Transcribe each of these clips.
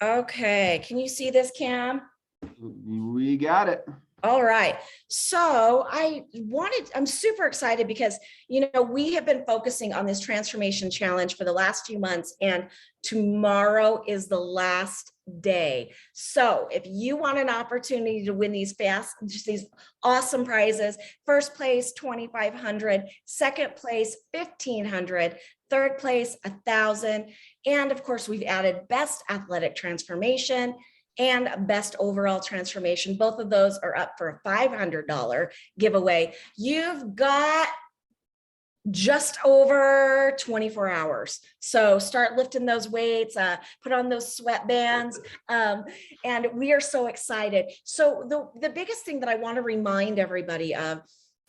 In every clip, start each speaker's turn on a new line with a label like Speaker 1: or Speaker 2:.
Speaker 1: Okay, can you see this, Cam?
Speaker 2: We got it.
Speaker 1: All right. So I'm super excited because, we have been focusing on this transformation challenge for the last few months, and tomorrow is the last day. So if you want an opportunity to win these awesome prizes, first place, 2,500, second place, 1,500, third place, 1,000. And of course, we've added best athletic transformation and best overall transformation. Both of those are up for a $500 giveaway. You've got just over 24 hours. So start lifting those weights, put on those sweatbands, and we are so excited. So the biggest thing that I want to remind everybody of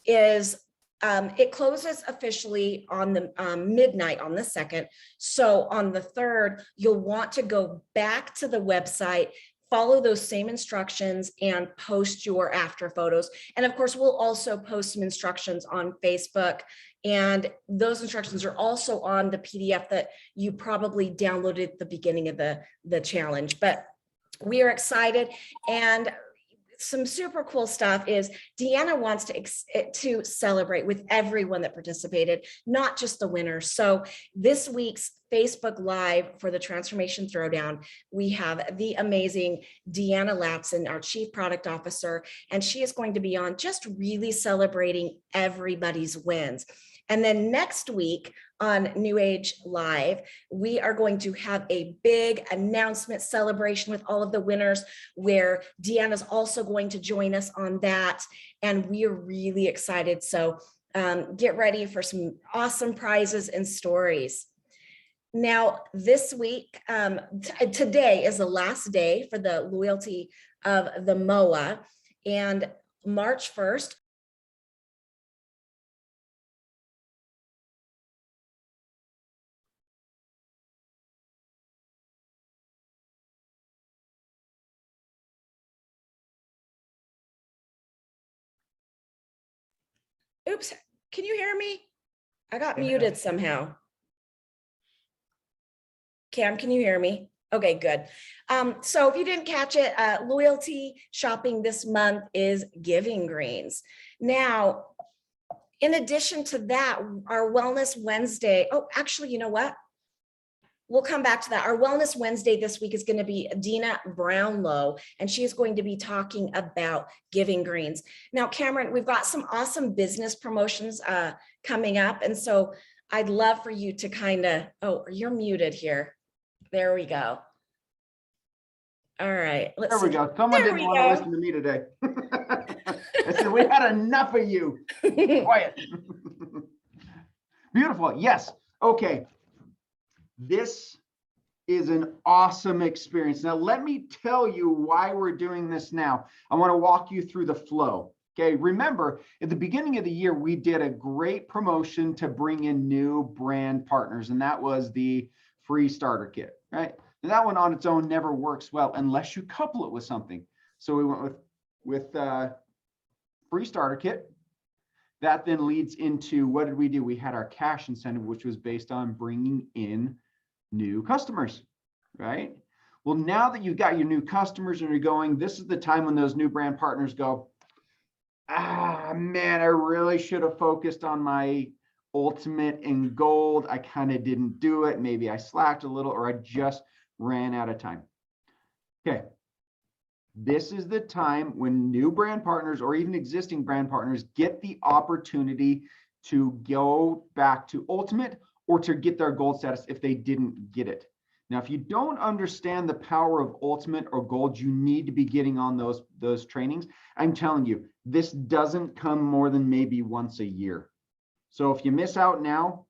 Speaker 1: is it closes officially on the midnight on the 2nd. So on the 3rd, you'll want to go back to the website, follow those same instructions, and post your after photos. And of course, we'll also post some instructions on Facebook. And those instructions are also on the PDF that you probably downloaded at the beginning of the challenge. But we are excited. And some super cool stuff is Deanna wants to celebrate with everyone that participated, not just the winners. So this week's Facebook Live for the Transformation Throwdown, we have the amazing Deanna Lapson, our Chief Product Officer, and she is going to be on just really celebrating everybody's wins. And then next week on NewAge Live, we are going to have a big announcement celebration with all of the winners, where Deanna's also going to join us on that. And we are really excited. So get ready for some awesome prizes and stories. Now, this week, today is the last day for the loyalty of the MOA, and March 1st, oops, can you hear me? I got muted somehow. Cam, can you hear me? Okay, good. So if you didn't catch it, loyalty shopping this month is Giving Greens. Now, in addition to that, our Wellness Wednesday, actually, you know what? We'll come back to that. Our Wellness Wednesday this week is going to be Dina Brownlow, and she is going to be talking about Giving Greens. Now, Cameron, we've got some awesome business promotions coming up, and so I'd love for you to kind of, you're muted here. There we go. All right.
Speaker 2: There we go. Someone didn't want to listen to me today. I said, we had enough of you. Quiet. Beautiful. Yes. Okay. This is an awesome experience. Now, let me tell you why we're doing this now. I want to walk you through the flow. Okay. Remember, at the beginning of the year, we did a great promotion to bring in new brand partners, and that was the free starter kit, right? And that one on its own never works well unless you couple it with something. So we went with free starter kit. That then leads into, what did we do? We had our cash incentive, which was based on bringing in new customers, right? Well, now that you've got your new customers and you're going, this is the time when those new brand partners go, man, I really should have focused on my ultimate and gold. I kind of didn't do it. Maybe I slacked a little, or I just ran out of time. Okay. This is the time when new brand partners or even existing brand partners get the opportunity to go back to ultimate or to get their gold status if they didn't get it. Now, if you don't understand the power of ultimate or gold, you need to be getting on those trainings. I'm telling you, this doesn't come more than maybe once a year. So if you miss out now,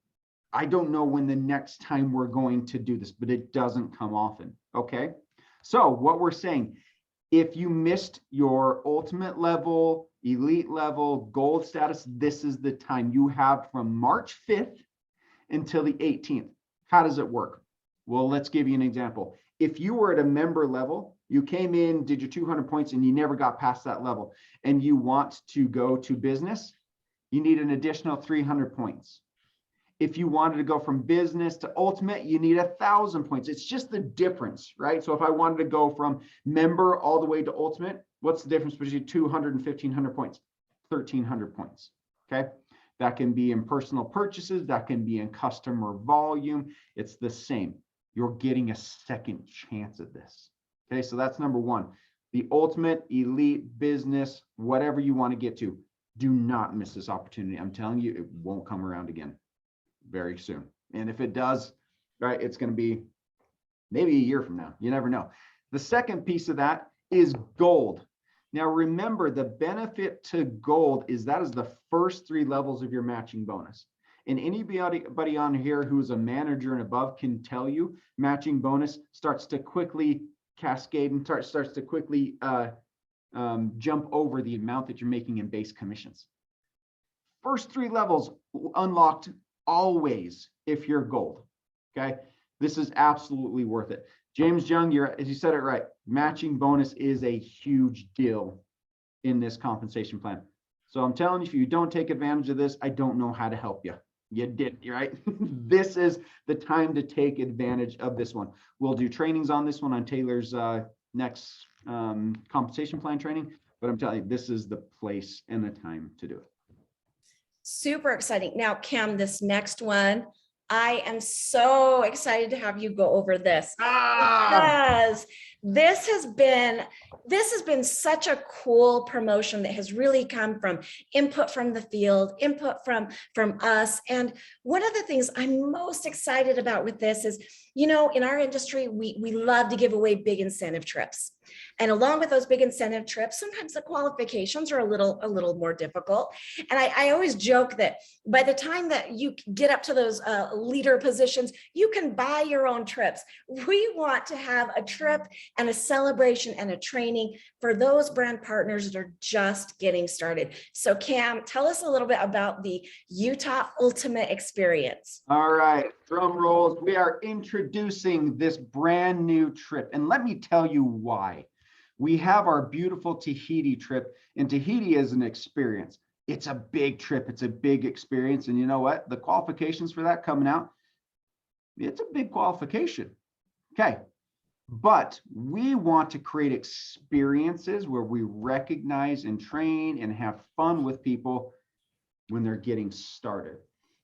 Speaker 2: I don't know when the next time we're going to do this, but it doesn't come often, okay? So what we're saying, if you missed your ultimate level, elite level, gold status, this is the time. You have from March 5th until the 18th. How does it work? Well, let's give you an example. If you were at a member level, you came in, did your 200 points, and you never got past that level, and you want to go to business, you need an additional 300 points. If you wanted to go from business to ultimate, you need 1,000 points. It's just the difference, right? So if I wanted to go from member all the way to ultimate, what's the difference between 200 and 1,500 points? 1,300 points, okay? That can be in personal purchases. That can be in customer volume. It's the same. You're getting a second chance at this, okay? So that's number one. The ultimate, elite, business, whatever you want to get to, do not miss this opportunity. I'm telling you, it won't come around again very soon. And if it does, right, it's going to be maybe a year from now. You never know. The second piece of that is gold. Now, remember, the benefit to gold is that is the first 3 levels of your matching bonus. And anybody on here who's a manager and above can tell you matching bonus starts to quickly cascade and starts to quickly jump over the amount that you're making in base commissions. First 3 levels unlocked always if you're gold, okay? This is absolutely worth it. James Young, you said it right. Matching bonus is a huge deal in this compensation plan. So I'm telling you, if you don't take advantage of this, I don't know how to help you. You did, right? This is the time to take advantage of this one. We'll do trainings on this one on Taylor's next compensation plan training, but I'm telling you, this is the place and the time to do it.
Speaker 1: Super exciting. Now, Cam, this next one, I am so excited to have you go over this because this has been such a cool promotion that has really come from input from the field, input from us. And one of the things I'm most excited about with this is, you know, in our industry, we love to give away big incentive trips. And along with those big incentive trips, sometimes the qualifications are a little more difficult. And I always joke that by the time that you get up to those leader positions, you can buy your own trips. We want to have a trip and a celebration and a training for those brand partners that are just getting started. So Cam, tell us a little bit about the Utah Ultimate Experience.
Speaker 2: All right, drum rolls. We are introducing this brand new trip. And let me tell you why. We have our beautiful Tahiti trip, and Tahiti is an experience. It's a big trip. It's a big experience. And you know what? The qualifications for that coming out, it's a big qualification. Okay. But we want to create experiences where we recognize and train and have fun with people when they're getting started.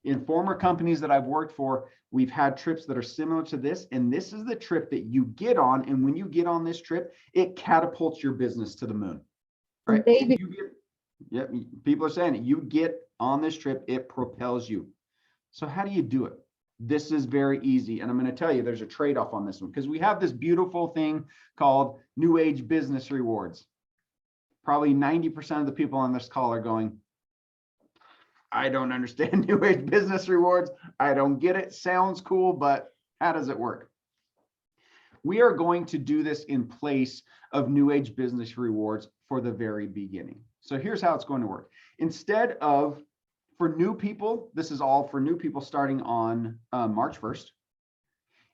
Speaker 2: In former companies that I've worked for, we've had trips that are similar to this, and this is the trip that you get on. And when you get on this trip, it catapults your business to the moon. Right? People are saying it. You get on this trip, it propels you. So how do you do it? This is very easy. And I'm going to tell you, there's a trade-off on this one because we have this beautiful thing called NewAge Business Rewards. Probably 90% of the people on this call are going, I don't understand NewAge Business Rewards. I don't get it. Sounds cool, but how does it work? We are going to do this in place of NewAge Business Rewards for the very beginning. So here's how it's going to work. Instead of, for new people, this is all for new people starting on March 1st.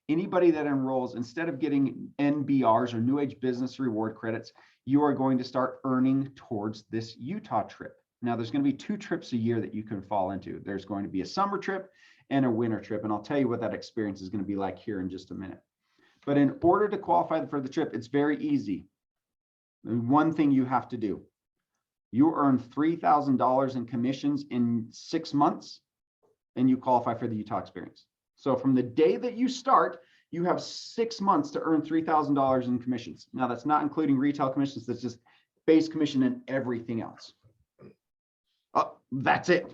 Speaker 2: Anybody that enrolls, instead of getting NBRs or NewAge Business Reward credits, you are going to start earning towards this Utah trip. Now, there's going to be 2 trips a year that you can fall into. There's going to be a summer trip and a winter trip. And I'll tell you what that experience is going to be like here in just a minute. But in order to qualify for the trip, it's very easy. One thing you have to do, you earn $3,000 in commissions in 6 months, and you qualify for the Utah experience. So from the day that you start, you have 6 months to earn $3,000 in commissions. Now, that's not including retail commissions. That's just base commission and everything else. That's it.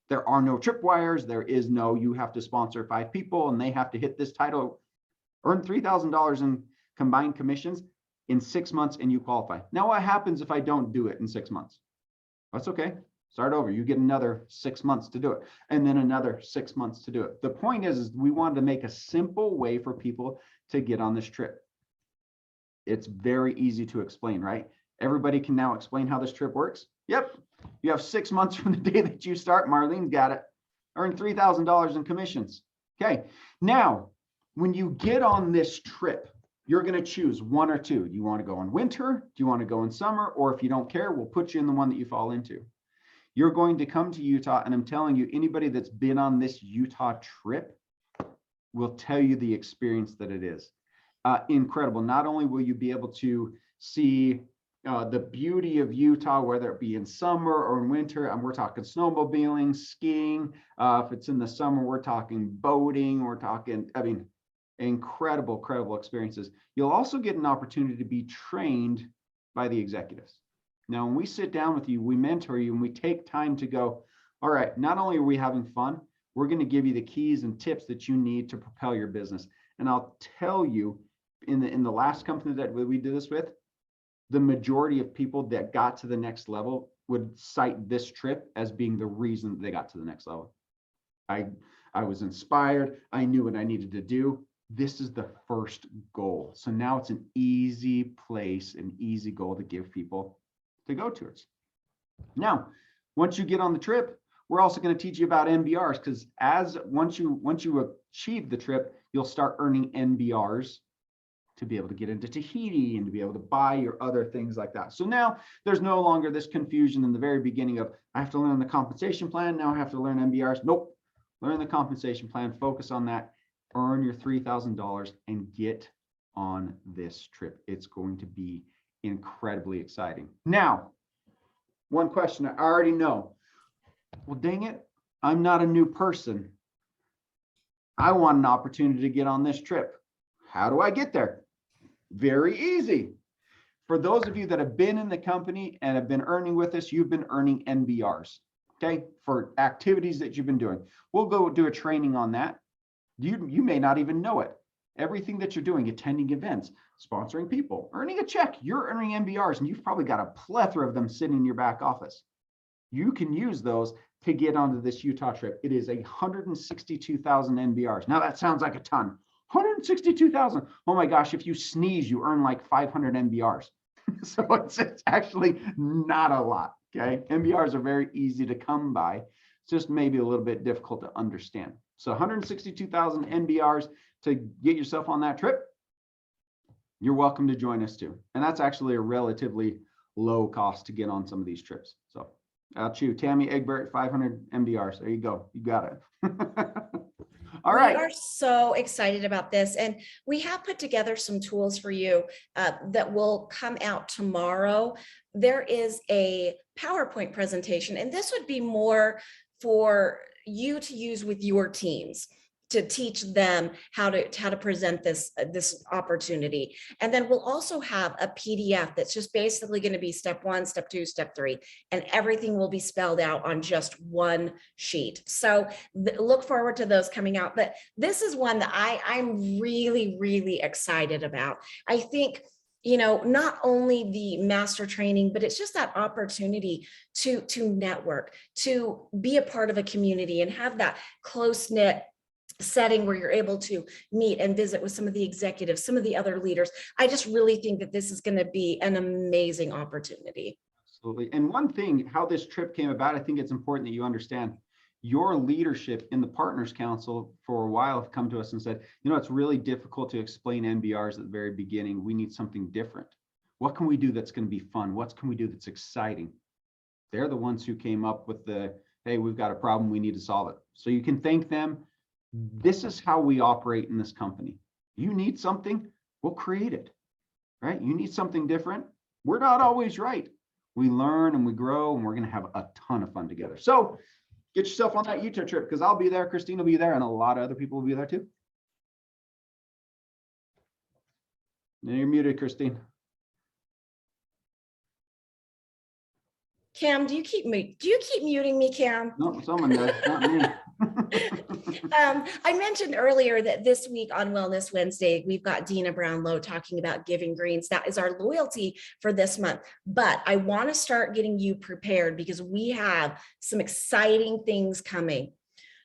Speaker 2: There are no tripwires. There is no, you have to sponsor 5 people and they have to hit this title. Earn $3,000 in combined commissions in 6 months and you qualify. Now, what happens if I don't do it in 6 months? That's okay. Start over. You get another 6 months to do it and then another 6 months to do it. The point is we wanted to make a simple way for people to get on this trip. It's very easy to explain, right? Everybody can now explain how this trip works. Yep. You have 6 months from the day that you start. Marlene's got it. Earn $3,000 in commissions. Okay. Now, when you get on this trip, you're going to choose 1 or 2. Do you want to go in winter? Do you want to go in summer? Or if you don't care, we'll put you in the one that you fall into. You're going to come to Utah, and I'm telling you, anybody that's been on this Utah trip will tell you the experience that it is. Incredible. Not only will you be able to see the beauty of Utah, whether it be in summer or in winter, and we're talking snowmobiling, skiing. If it's in the summer, we're talking boating, we're talking, I mean, incredible, incredible experiences. You'll also get an opportunity to be trained by the executives. Now, when we sit down with you, we mentor you, and we take time to go, all right, not only are we having fun, we're going to give you the keys and tips that you need to propel your business. And I'll tell you, in the last company that we did this with, the majority of people that got to the next level would cite this trip as being the reason that they got to the next level. I was inspired. I knew what I needed to do. This is the first goal. So now it's an easy place, an easy goal to give people to go towards. Now, once you get on the trip, we're also going to teach you about MBRs, because once you achieve the trip, you'll start earning MBRs to be able to get into Tahiti and to be able to buy your other things like that. So now there's no longer this confusion in the very beginning of, I have to learn the compensation plan, now I have to learn MBRs. Nope, learn the compensation plan, focus on that, earn your $3,000 and get on this trip. It's going to be incredibly exciting. Now, one question I already know. Well, dang it, I'm not a new person. I want an opportunity to get on this trip. How do I get there? Very easy. For those of you that have been in the company and have been earning with us, you've been earning MBRs, okay, for activities that you've been doing. We'll go do a training on that. You may not even know it. Everything that you're doing, attending events, sponsoring people, earning a check, you're earning MBRs, and you've probably got a plethora of them sitting in your back office. You can use those to get onto this Utah trip. It is 162,000 MBRs. Now that sounds like a ton. 162,000. Oh my gosh, if you sneeze, you earn like 500 MBRs. So it's actually not a lot, okay? MBRs are very easy to come by. It's just maybe a little bit difficult to understand. So 162,000 MBRs to get yourself on that trip. You're welcome to join us too. And that's actually a relatively low cost to get on some of these trips. So out you, Tammy Egbert, 500 MBRs. There you go. You got it. All right.
Speaker 1: We are so excited about this, and we have put together some tools for you that will come out tomorrow. There is a PowerPoint presentation, and this would be more for you to use with your teams, to teach them how to present this opportunity. And then we'll also have a PDF that's just basically going to be step 1, step 2, step 3, and everything will be spelled out on just one sheet. So look forward to those coming out. But this is one that I'm really, really excited about. I think, you know, not only the master training, but it's just that opportunity to network, to be a part of a community and have that close-knit setting where you're able to meet and visit with some of the executives, some of the other leaders. I just really think that this is going to be an amazing opportunity.
Speaker 2: Absolutely. And one thing, how this trip came about, I think it's important that you understand your leadership in the Partners Council for a while have come to us and said, you know, it's really difficult to explain MBRs at the very beginning. We need something different. What can we do that's going to be fun? What can we do that's exciting? They're the ones who came up with the, hey, we've got a problem, we need to solve it. So you can thank them. This is how we operate in this company. You need something, we'll create it, right? You need something different. We're not always right. We learn and we grow, and we're going to have a ton of fun together. So get yourself on that Utah trip, because I'll be there, Kristine will be there, and a lot of other people will be there too. Now you're muted, Kristine.
Speaker 1: Cam, do you keep muting me, Cam?
Speaker 2: No, someone does, not me.
Speaker 1: I mentioned earlier that this week on Wellness Wednesday, we've got Dina Brownlow talking about giving greens. That is our loyalty for this month. But I want to start getting you prepared, because we have some exciting things coming.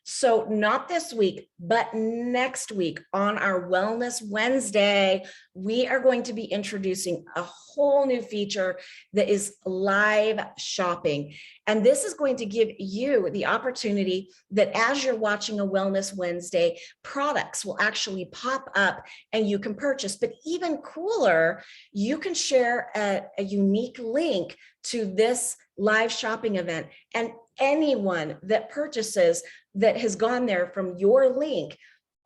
Speaker 1: So not this week, but next week on our Wellness Wednesday, we are going to be introducing a whole new feature that is live shopping. And this is going to give you the opportunity that as you're watching a Wellness Wednesday, products will actually pop up and you can purchase. But even cooler, you can share a unique link to this live shopping event. And anyone that purchases that has gone there from your link,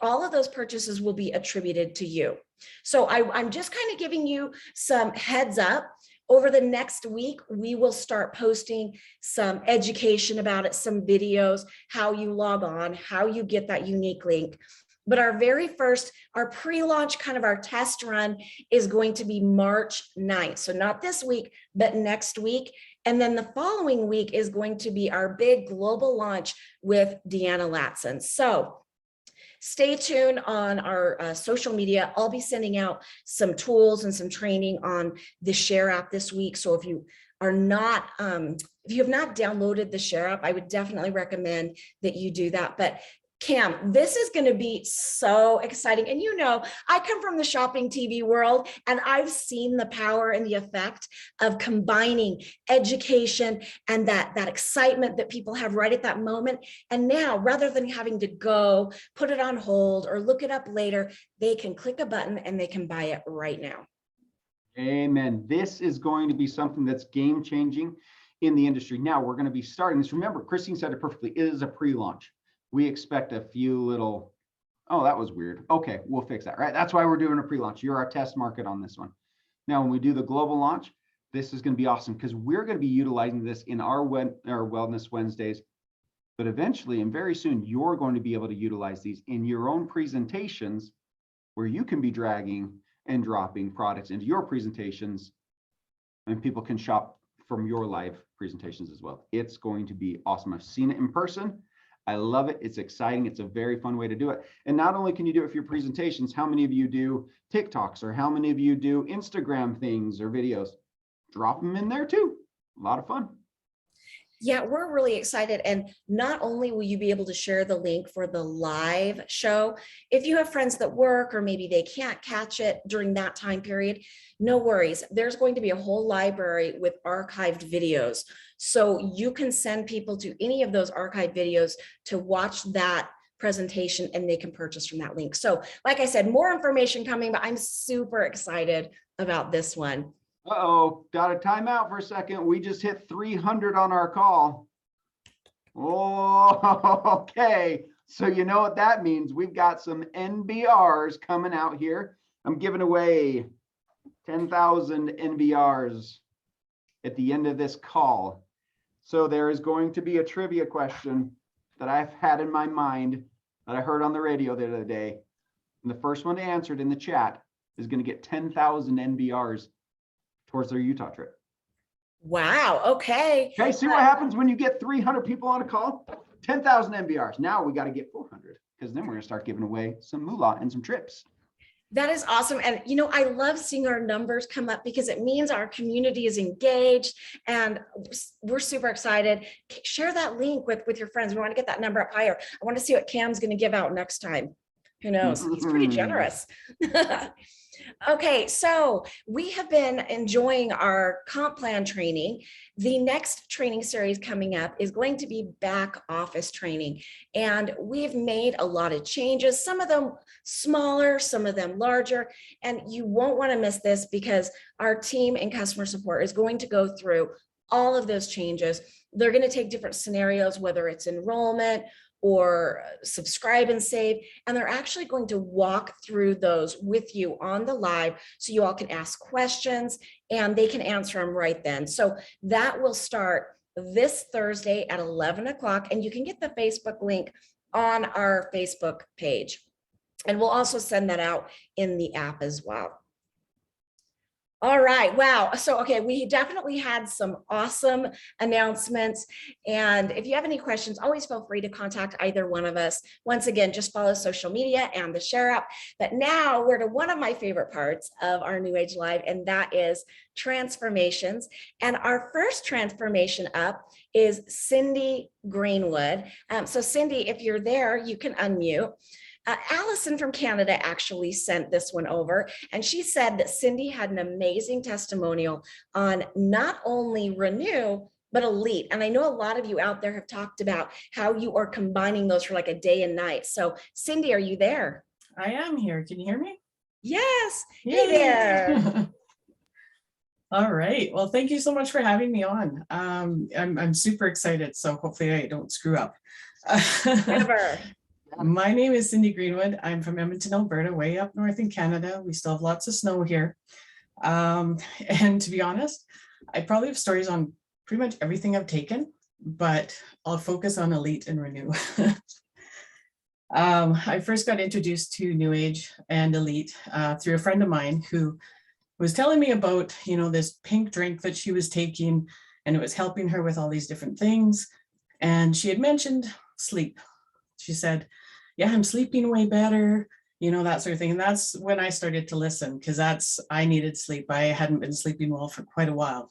Speaker 1: all of those purchases will be attributed to you. So I'm just kind of giving you some heads up. Over the next week, we will start posting some education about it, some videos, how you log on, how you get that unique link. But our very first, our pre-launch, kind of our test run, is going to be March 9th. So not this week, but next week. And then the following week is going to be our big global launch with Deanna Latson. So stay tuned on our social media. I'll be sending out some tools and some training on the Share app this week. So if you are not, if you have not downloaded the Share app, I would definitely recommend that you do that. But Cam, this is going to be so exciting. And you know, I come from the shopping TV world, and I've seen the power and the effect of combining education and that excitement that people have right at that moment. And now, rather than having to go put it on hold or look it up later, they can click a button and they can buy it right now.
Speaker 2: Amen. This is going to be something that's game changing in the industry. Now we're going to be starting this. Remember, Kristine said it perfectly. It is a pre-launch. We expect a few little, oh, that was weird. Okay, we'll fix that, right? That's why we're doing a pre-launch. You're our test market on this one. Now, when we do the global launch, this is going to be awesome because we're going to be utilizing this in our Wellness Wednesdays. But eventually, and very soon, you're going to be able to utilize these in your own presentations where you can be dragging and dropping products into your presentations, and people can shop from your live presentations as well. It's going to be awesome. I've seen it in person. I love it. It's exciting. It's a very fun way to do it. And not only can you do it for your presentations, how many of you do TikToks, or how many of you do Instagram things or videos? Drop them in there too. A lot of fun.
Speaker 1: Yeah, we're really excited. And not only will you be able to share the link for the live show, if you have friends that work or maybe they can't catch it during that time period, no worries. There's going to be a whole library with archived videos. So you can send people to any of those archived videos to watch that presentation, and they can purchase from that link. So like I said, more information coming, but I'm super excited about this one.
Speaker 2: Uh-oh, got a timeout for a second. We just hit 300 on our call. Oh, okay. So you know what that means. We've got some NBRs coming out here. I'm giving away 10,000 NBRs at the end of this call. So there is going to be a trivia question that I've had in my mind that I heard on the radio the other day. And the first one to answer it in the chat is going to get 10,000 NBRs towards their Utah trip.
Speaker 1: Wow. Okay.
Speaker 2: Okay. See what happens when you get 300 people on a call? 10,000 NBRs. Now we got to get 400, because then we're going to start giving away some moolah and some trips.
Speaker 1: That is awesome. And, you know, I love seeing our numbers come up because it means our community is engaged, and we're super excited. Share that link with your friends. We want to get that number up higher. I want to see what Cam's going to give out next time. Who knows? He's pretty generous. Okay, so we have been enjoying our comp plan training. The next training series coming up is going to be back office training. And we've made a lot of changes, some of them smaller, some of them larger. And you won't want to miss this because our team in customer support is going to go through all of those changes. They're going to take different scenarios, whether it's enrollment or subscribe and save, and they're actually going to walk through those with you on the live so you all can ask questions and they can answer them right then. So that will start this Thursday at 11 o'clock, and you can get the Facebook link on our Facebook page. And we'll also send that out in the app as well. All right, wow. So, okay, we definitely had some awesome announcements. And if you have any questions, always feel free to contact either one of us. Once again, just follow social media and the Share app. But now we're to one of my favorite parts of our New Age Live, and that is transformations. And our first transformation up is Cindy Greenwood. So Cindy, if you're there, you can unmute. Allison from Canada actually sent this one over, and she said that Cindy had an amazing testimonial on not only Renew, but Elite. And I know a lot of you out there have talked about how you are combining those for like a day and night. So Cindy, are you there?
Speaker 3: I am here. Can you hear me?
Speaker 1: Yes.
Speaker 3: Yay.
Speaker 1: Hey there.
Speaker 3: All right. Well, thank you so much for having me on. I'm super excited, so hopefully I don't screw up.
Speaker 1: Never.
Speaker 3: My name is Cindy Greenwood. I'm from Edmonton, Alberta, way up north in Canada. We still have lots of snow here. And to be honest, I probably have stories on pretty much everything I've taken, but I'll focus on Elite and Renew. I first got introduced to NewAge and Elite through a friend of mine who was telling me about, you know, this pink drink that she was taking, and it was helping her with all these different things. And she had mentioned sleep. She said, yeah, I'm sleeping way better, you know, that sort of thing. And that's when I started to listen, because I needed sleep. I hadn't been sleeping well for quite a while.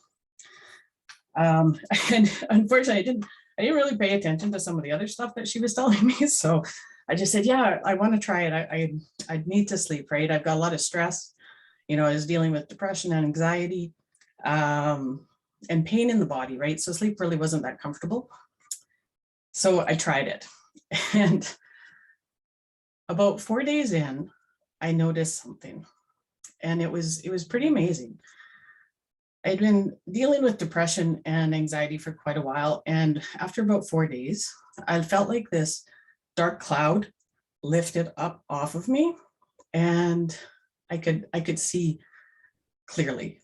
Speaker 3: And unfortunately, I didn't really pay attention to some of the other stuff that she was telling me. So I just said, yeah, I want to try it. I need to sleep, right? I've got a lot of stress. You know, I was dealing with depression and anxiety and pain in the body, right? So sleep really wasn't that comfortable. So I tried it. And about 4 days in, I noticed something. And it was pretty amazing. I'd been dealing with depression and anxiety for quite a while. And after about 4 days, I felt like this dark cloud lifted up off of me, and I could see clearly.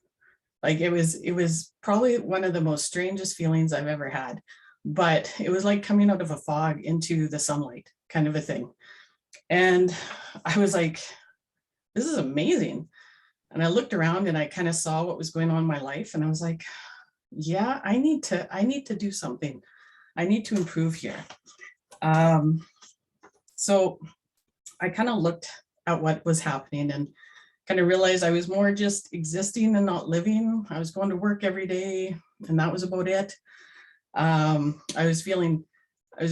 Speaker 3: Like it was probably one of the most strangest feelings I've ever had, but it was like coming out of a fog into the sunlight kind of a thing. And I was like, this is amazing. And I looked around and I kind of saw what was going on in my life. And I was like, yeah, I need to do something. I need to improve here. So I kind of looked at what was happening and kind of realized I was more just existing and not living. I was going to work every day, and that was about it. I was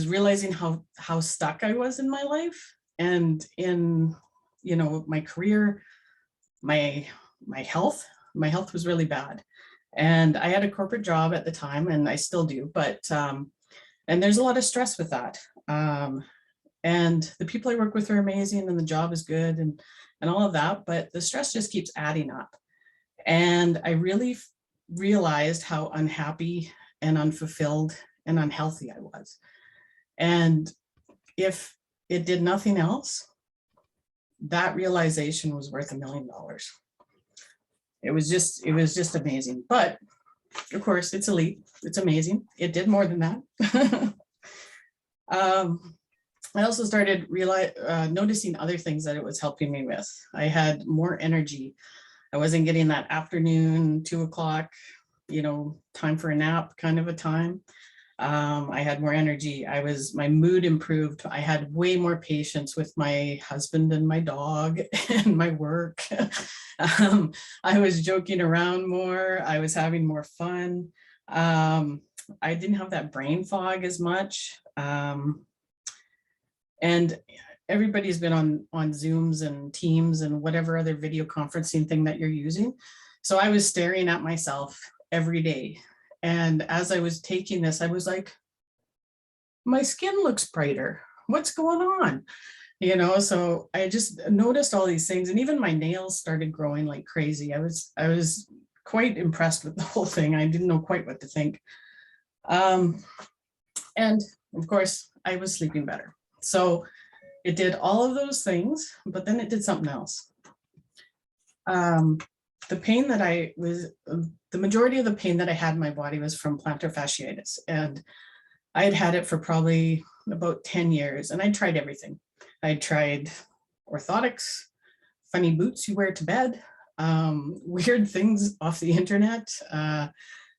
Speaker 3: realizing how stuck I was in my life and in, you know, my career, my health. My health was really bad. And I had a corporate job at the time, and I still do, but and there's a lot of stress with that. And the people I work with are amazing, and the job is good, and all of that, but the stress just keeps adding up. And I really realized how unhappy and unfulfilled and unhealthy I was. And if it did nothing else, that realization was worth $1 million. It was just amazing. But of course, it's Elite. It's amazing. It did more than that. I also started noticing other things that it was helping me with. I had more energy. I wasn't getting that afternoon, 2 o'clock, you know, time for a nap kind of a time. I had more energy. My mood improved. I had way more patience with my husband and my dog and my work. I was joking around more. I was having more fun. I didn't have that brain fog as much. And everybody's been on Zooms and Teams and whatever other video conferencing thing that you're using. So I was staring at myself every day. And as I was taking this, I was like, my skin looks brighter. What's going on? You know, so I just noticed all these things, and even my nails started growing like crazy. I was quite impressed with the whole thing. I didn't know quite what to think. And of course, I was sleeping better. So it did all of those things, but then it did something else. The pain that the majority of the pain that I had in my body was from plantar fasciitis. And I had had it for probably about 10 years, and I tried everything. I tried orthotics, funny boots you wear to bed, weird things off the internet,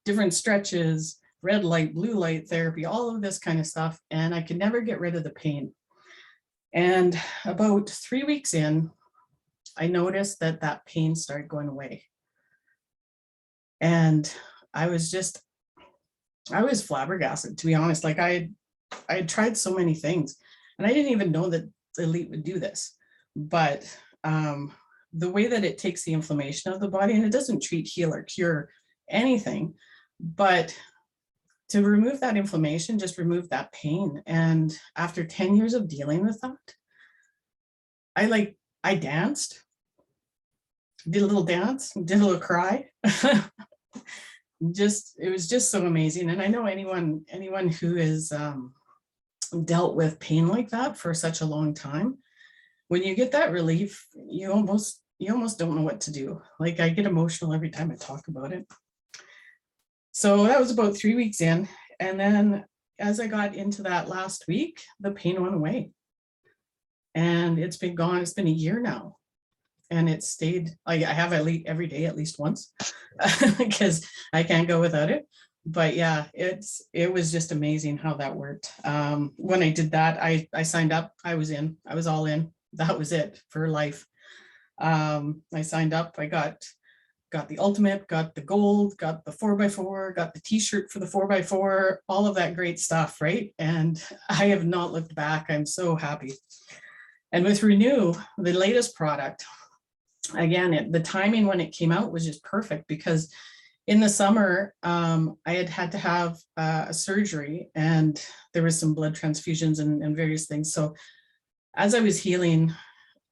Speaker 3: different stretches, red light, blue light therapy, all of this kind of stuff. And I could never get rid of the pain. And about 3 weeks in, I noticed that pain started going away. And I was flabbergasted, to be honest. Like I had tried so many things, and I didn't even know that Elite would do this. But the way that it takes the inflammation of the body, and it doesn't treat, heal, or cure anything, but to remove that inflammation, just remove that pain. And after 10 years of dealing with that, I danced, did a little dance, did a little cry. it was just so amazing. And I know anyone who is dealt with pain like that for such a long time, when you get that relief, you almost don't know what to do. Like, I get emotional every time I talk about it. So that was about 3 weeks in. And then as I got into that last week, the pain went away. And it's been gone. It's been a year now. And it stayed, I have Elite every day at least once because I can't go without it. But yeah, it was just amazing how that worked. When I did that, I signed up. I was all in. That was it for life. I signed up. I got the ultimate, got the gold, got the 4x4, got the t-shirt for the 4x4, all of that great stuff, right? And I have not looked back. I'm so happy. And with Renew, the latest product, again, the timing when it came out was just perfect, because in the summer, I had to have a surgery, and there was some blood transfusions and various things. So as I was healing,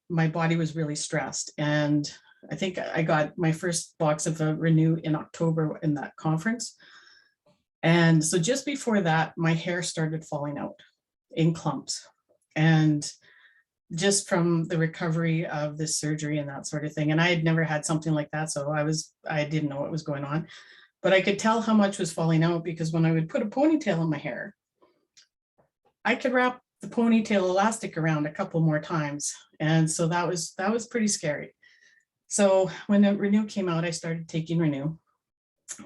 Speaker 3: my body was really stressed. And I think I got my first box of Renew in October in that conference. And so just before that, my hair started falling out in clumps. And just from the recovery of this surgery and that sort of thing. And I had never had something like that. So I didn't know what was going on, but I could tell how much was falling out, because when I would put a ponytail in my hair, I could wrap the ponytail elastic around a couple more times. And so that was pretty scary. So when the Renew came out, I started taking Renew,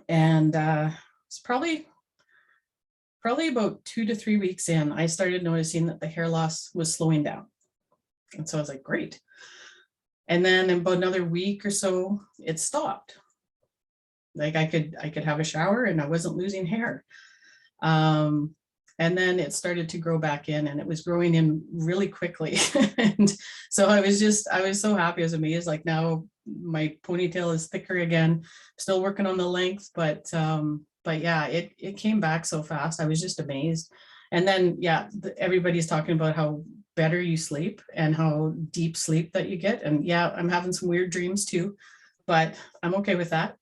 Speaker 3: and it's probably about 2 to 3 weeks in, I started noticing that the hair loss was slowing down. And so I was like, great. And then in about another week or so, it stopped. Like, I could have a shower and I wasn't losing hair. And then it started to grow back in, and it was growing in really quickly. And so I was so happy. I was amazed. Like, now my ponytail is thicker again, still working on the length, but yeah, it came back so fast. I was just amazed. And then, yeah, everybody's talking about how better you sleep and how deep sleep that you get. And yeah, I'm having some weird dreams too, but I'm okay with that.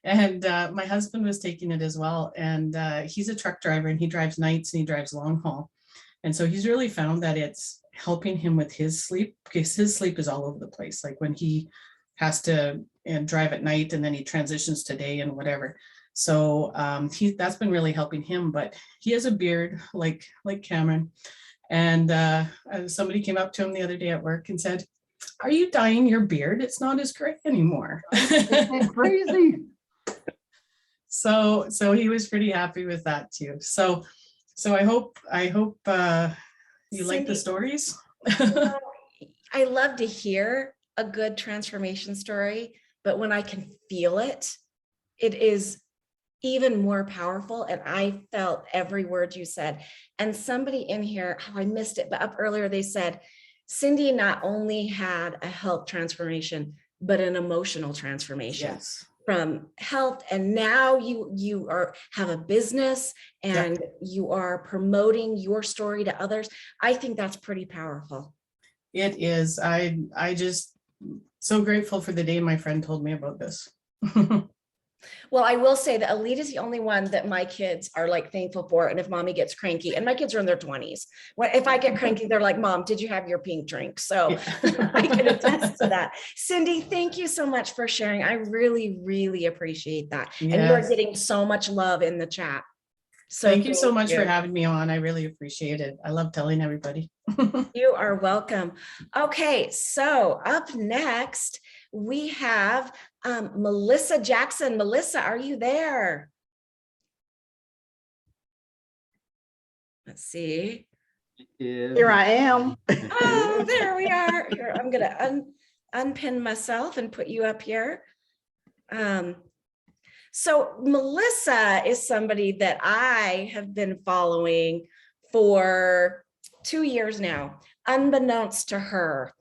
Speaker 3: And my husband was taking it as well. And he's a truck driver, and he drives nights and he drives long haul. And so he's really found that it's helping him with his sleep, because his sleep is all over the place. Like, when he has to drive at night and then he transitions to day and whatever. So that's been really helping him. But he has a beard like Cameron. And somebody came up to him the other day at work and said, "Are you dyeing your beard? It's not as gray anymore."
Speaker 2: Crazy.
Speaker 3: So he was pretty happy with that too. So I hope you like the stories.
Speaker 1: I love to hear a good transformation story, but when I can feel it, it is even more powerful. And I felt every word you said. And somebody in here, I missed it, but up earlier they said, Cindy not only had a health transformation, but an emotional transformation.
Speaker 3: Yes.
Speaker 1: From health, and now you have a business, and you are promoting your story to others. I think that's pretty powerful.
Speaker 3: It is. I just so grateful for the day my friend told me about this.
Speaker 1: Well, I will say that Elite is the only one that my kids are like thankful for. And if mommy gets cranky, and my kids are in their 20s, if I get cranky, they're like, "Mom, did you have your pink drink?" So yeah. I can attest to that. Cindy, thank you so much for sharing. I really, really appreciate that. Yes. And you are getting so much love in the chat. So
Speaker 3: thank you so much for having me on. I really appreciate it. I love telling everybody.
Speaker 1: You are welcome. Okay, so up next, we have Melissa Jackson. Melissa, are you there? Let's see.
Speaker 4: Here I am.
Speaker 1: Oh, there we are. Here, I'm going to unpin myself and put you up here. So Melissa is somebody that I have been following for 2 years now, unbeknownst to her.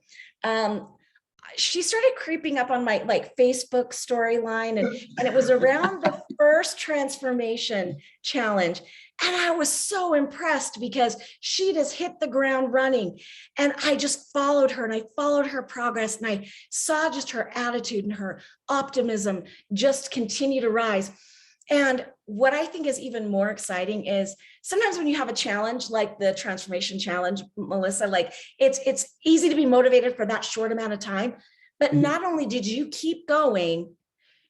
Speaker 1: She started creeping up on my Facebook storyline, and it was around the first transformation challenge. And I was so impressed because she just hit the ground running. And I just followed her and I followed her progress. And I saw just her attitude and her optimism just continue to rise. And what I think is even more exciting is sometimes when you have a challenge like the transformation challenge, Melissa, like it's easy to be motivated for that short amount of time. But not only did you keep going,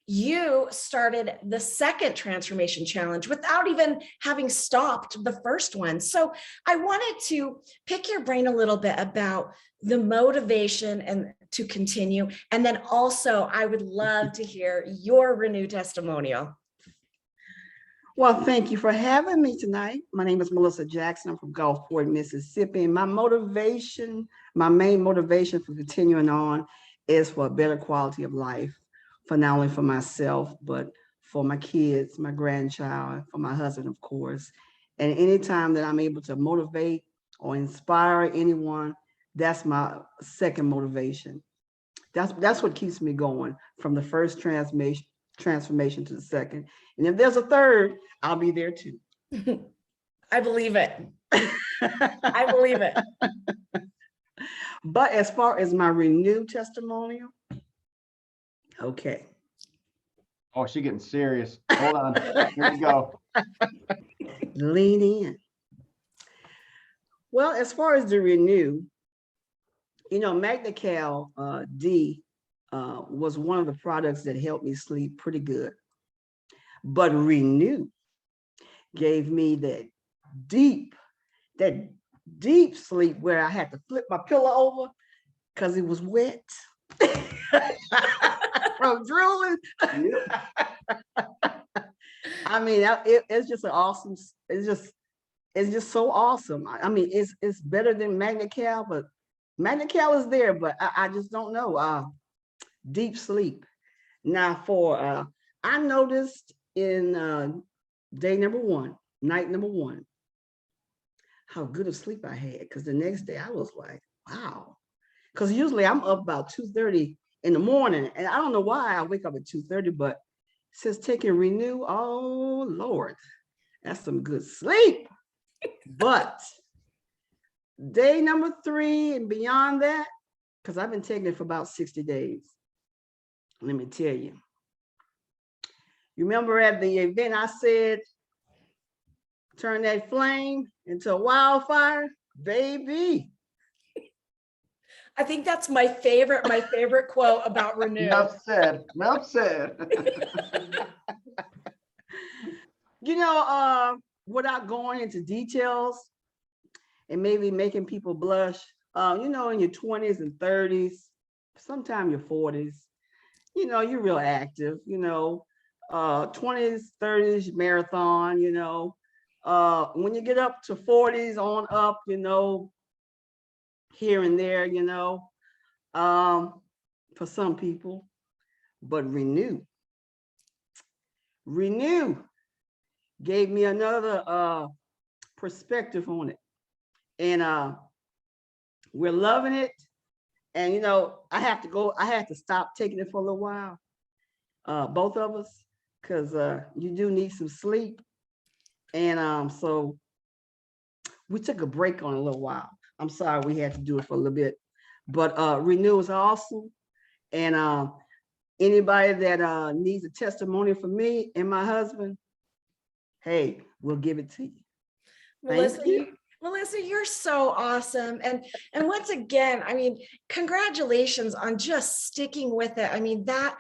Speaker 1: you started the second transformation challenge without even having stopped the first one. So I wanted to pick your brain a little bit about the motivation and to continue. And then also I would love to hear your Renew testimonial.
Speaker 4: Well, thank you for having me tonight. My name is Melissa Jackson. I'm from Gulfport, Mississippi. And my main motivation for continuing on is for a better quality of life, for not only for myself, but for my kids, my grandchild, for my husband, of course. And anytime that I'm able to motivate or inspire anyone, that's my second motivation. That's what keeps me going from the first transformation to the second. And if there's a third, I'll be there too.
Speaker 1: I believe it. I believe it.
Speaker 4: But as far as my Renew testimonial, okay.
Speaker 2: Oh, she's getting serious. Hold on. Here we go.
Speaker 4: Lean in. Well, as far as the Renew, McKay D was one of the products that helped me sleep pretty good. But Renew gave me that deep sleep where I had to flip my pillow over because it was wet from drooling. I mean, it's just an awesome. It's just so awesome. I mean, it's better than McKay, but McKay is there, but I just don't know. Deep sleep. Now, I noticed in night number one, how good of sleep I had, because the next day I was like, wow. Because usually I'm up about 2:30 in the morning, and I don't know why I wake up at 2:30, but since taking Renew, oh Lord, that's some good sleep. But day number 3 and beyond that, because I've been taking it for about 60 days. Let me tell you. You remember at the event I said, turn that flame into a wildfire, baby.
Speaker 1: I think that's my favorite quote about Renew.
Speaker 2: Enough said.
Speaker 4: Without going into details and maybe making people blush, in your 20s and 30s, sometimes your 40s, you're real active, 20s, 30s, marathon, when you get up to 40s on up, here and there, for some people, but Renew gave me another perspective on it. And we're loving it. And, I had to stop taking it for a little while, both of us, because you do need some sleep. And so we took a break on a little while. I'm sorry we had to do it for a little bit, but Renew is awesome. And anybody that needs a testimony from me and my husband, hey, we'll give it to you.
Speaker 1: Melissa, you're so awesome. And once again, I mean, congratulations on just sticking with it. I mean, that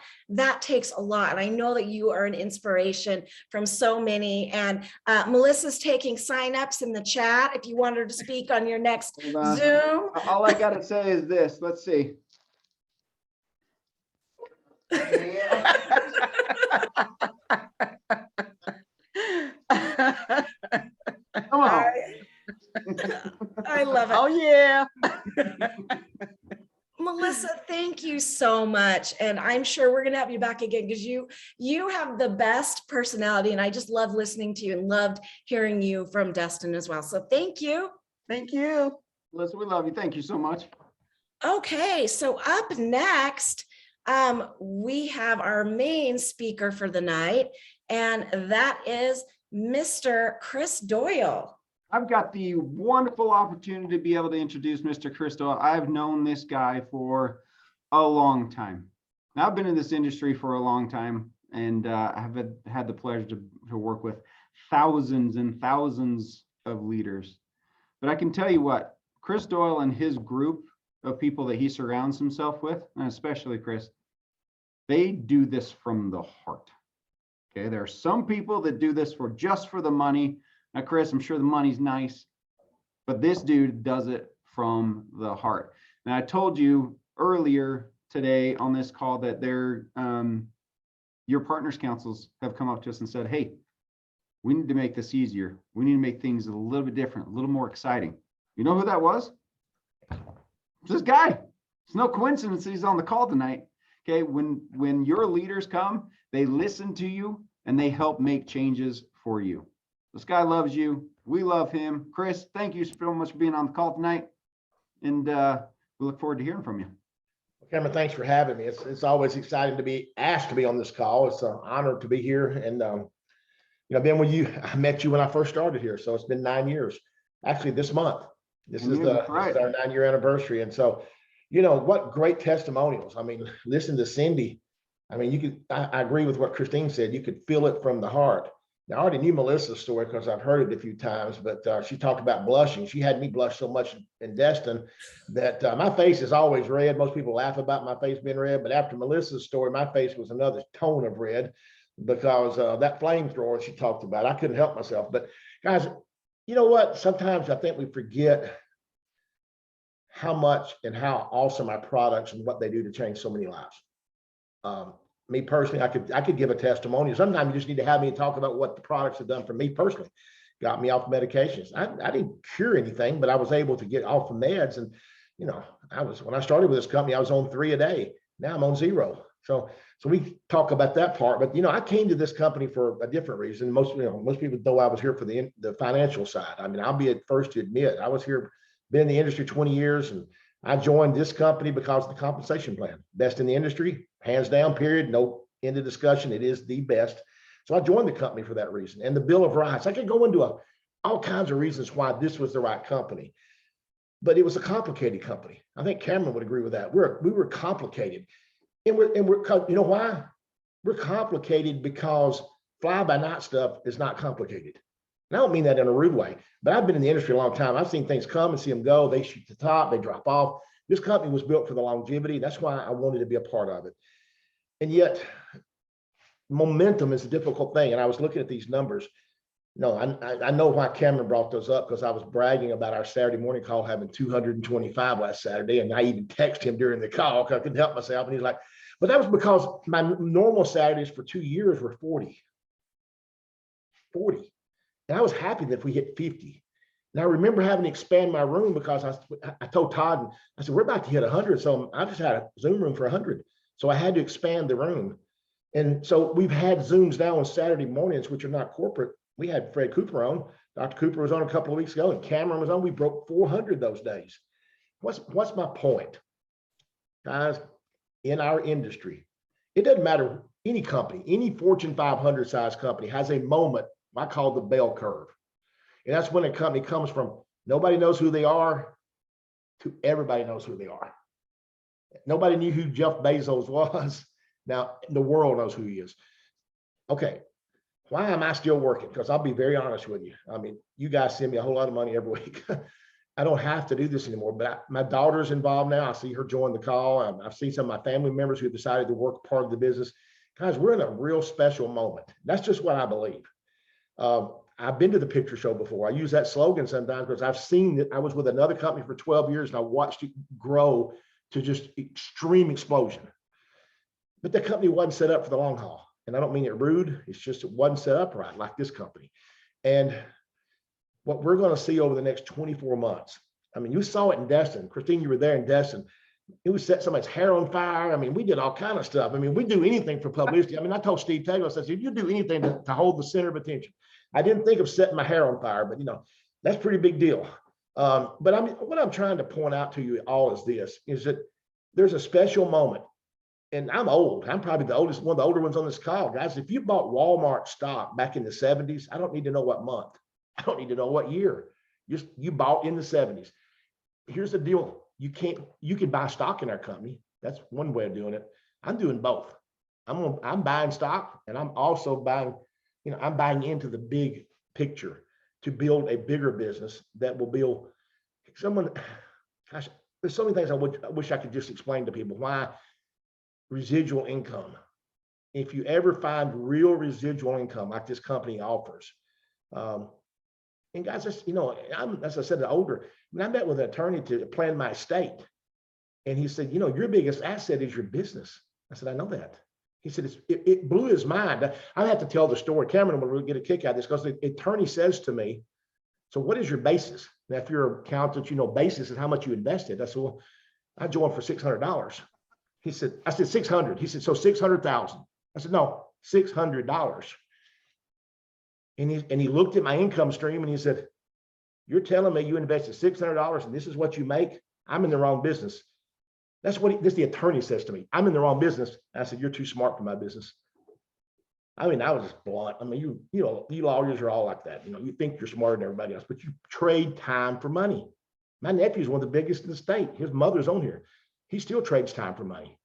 Speaker 1: takes a lot. And I know that you are an inspiration from so many. And Melissa's taking signups in the chat if you want her to speak on your next Zoom.
Speaker 2: All I got to say is this. Let's see. Come on.
Speaker 1: I love it.
Speaker 4: Oh, yeah.
Speaker 1: Melissa, thank you so much. And I'm sure we're going to have you back again because you have the best personality. And I just love listening to you and loved hearing you from Destin as well. So thank you.
Speaker 4: Thank you.
Speaker 2: Melissa, we love you. Thank you so much.
Speaker 1: Okay, so up next, we have our main speaker for the night. and that is Mr. Chris Doyle.
Speaker 2: I've got the wonderful opportunity to be able to introduce Mr. Chris Doyle. I've known this guy for a long time. Now, I've been in this industry for a long time, and I have had the pleasure to work with thousands and thousands of leaders. But I can tell you what, Chris Doyle and his group of people that he surrounds himself with, and especially Chris, they do this from the heart. Okay, there are some people that do this just for the money. Now, Chris, I'm sure the money's nice, but this dude does it from the heart. Now, I told you earlier today on this call that your partners councils have come up to us and said, hey, we need to make this easier. We need to make things a little bit different, a little more exciting. You know who that was? It's this guy. It's no coincidence that he's on the call tonight. Okay, when your leaders come, they listen to you and they help make changes for you. This guy loves you. We love him. Chris, thank you so much for being on the call tonight. And we look forward to hearing from you.
Speaker 5: Cameron, thanks for having me. It's always exciting to be asked to be on this call. It's an honor to be here. And, I've been with you. I met you when I first started here. So it's been 9 years. Actually, this month. This is our 9-year anniversary. And so, what great testimonials. I mean, listen to Cindy. I mean, I agree with what Kristine said. You could feel it from the heart. Now, I already knew Melissa's story because I've heard it a few times, but she talked about blushing. She had me blush so much in Destin that my face is always red. Most people laugh about my face being red, but after Melissa's story, my face was another tone of red because that flamethrower she talked about, I couldn't help myself. But guys, you know what? Sometimes I think we forget how much and how awesome our products and what they do to change so many lives. Me personally, I could give a testimony. Sometimes you just need to have me talk about what the products have done for me personally. Got me off medications. I didn't cure anything, but I was able to get off of meds. And when I started with this company, I was on 3 a day. Now I'm on 0. So we talk about that part. But I came to this company for a different reason. Most people know I was here for the financial side. I mean, I'll be at first to admit I was here, been in the industry 20 years, and I joined this company because of the compensation plan. Best in the industry, hands down, period. No end of discussion. It is the best. So I joined the company for that reason. And the Bill of Rights, I could go into all kinds of reasons why this was the right company, but it was a complicated company. I think Cameron would agree with that. We were complicated. And we're you know why? We're complicated because fly-by-night stuff is not complicated. And I don't mean that in a rude way, but I've been in the industry a long time. I've seen things come and see them go. They shoot the top, they drop off. This company was built for the longevity. That's why I wanted to be a part of it. And yet, momentum is a difficult thing. And I was looking at these numbers. I know why Cameron brought those up, because I was bragging about our Saturday morning call having 225 last Saturday. And I even texted him during the call because I couldn't help myself. And he's like, but that was because my normal Saturdays for 2 years were 40. And I was happy that if we hit 50. Now I remember having to expand my room because I told Todd, and I said, we're about to hit 100. So I just had a Zoom room for 100. So I had to expand the room. And so we've had Zooms now on Saturday mornings, which are not corporate. We had Fred Cooper on. Dr. Cooper was on a couple of weeks ago, and Cameron was on. We broke 400 those days. What's my point? Guys, in our industry, it doesn't matter, any company, any Fortune 500 size company has a moment I call the bell curve. And that's when a company comes from nobody knows who they are to everybody knows who they are. Nobody knew who Jeff Bezos was. Now the world knows who he is. Okay, why am I still working? Because I'll be very honest with you. I mean, you guys send me a whole lot of money every week. I don't have to do this anymore, but my daughter's involved now. I see her join the call. I've seen some of my family members who have decided to work part of the business. Guys, we're in a real special moment. That's just what I believe. I've been to the picture show before. I use that slogan sometimes because I've seen it. I was with another company for 12 years and I watched it grow to just extreme explosion. But the company wasn't set up for the long haul. And I don't mean it rude. It's just, it wasn't set up right like this company. And what we're going to see over the next 24 months, I mean, you saw it in Destin. Kristine, you were there in Destin. It would set somebody's hair on fire. I mean, we did all kind of stuff. I mean, we do anything for publicity. I mean, I told Steve Taylor, I said, you do anything to hold the center of attention. I didn't think of setting my hair on fire, but that's a pretty big deal. But I mean, what I'm trying to point out to you all is this, is that there's a special moment and I'm old. I'm probably the oldest, one of the older ones on this call. Guys, if you bought Walmart stock back in the 70s, I don't need to know what month. I don't need to know what year. Just you bought in the 70s. Here's the deal. You can buy stock in our company. That's one way of doing it. I'm doing both. I'm buying stock, and I'm also buying, I'm buying into the big picture to build a bigger business that will build someone. Gosh, there's so many things I wish I could just explain to people. Why residual income? If you ever find real residual income like this company offers, and guys, just, as I said, the older, when I met with an attorney to plan my estate, and he said, your biggest asset is your business. I said, I know that. He said, it blew his mind. I have to tell the story. Cameron will really get a kick out of this, because the attorney says to me, so what is your basis? Now, if you're an accountant, basis is how much you invested. I said, well, I joined for $600. I said, 600. He said, so 600,000. I said, no, $600. And he looked at my income stream and he said, you're telling me you invested $600 and this is what you make? I'm in the wrong business. That's what the attorney says to me. I'm in the wrong business. I said, you're too smart for my business. I mean, I was just blunt. I mean, you lawyers are all like that. You think you're smarter than everybody else, but you trade time for money. My nephew's one of the biggest in the state. His mother's on here. He still trades time for money.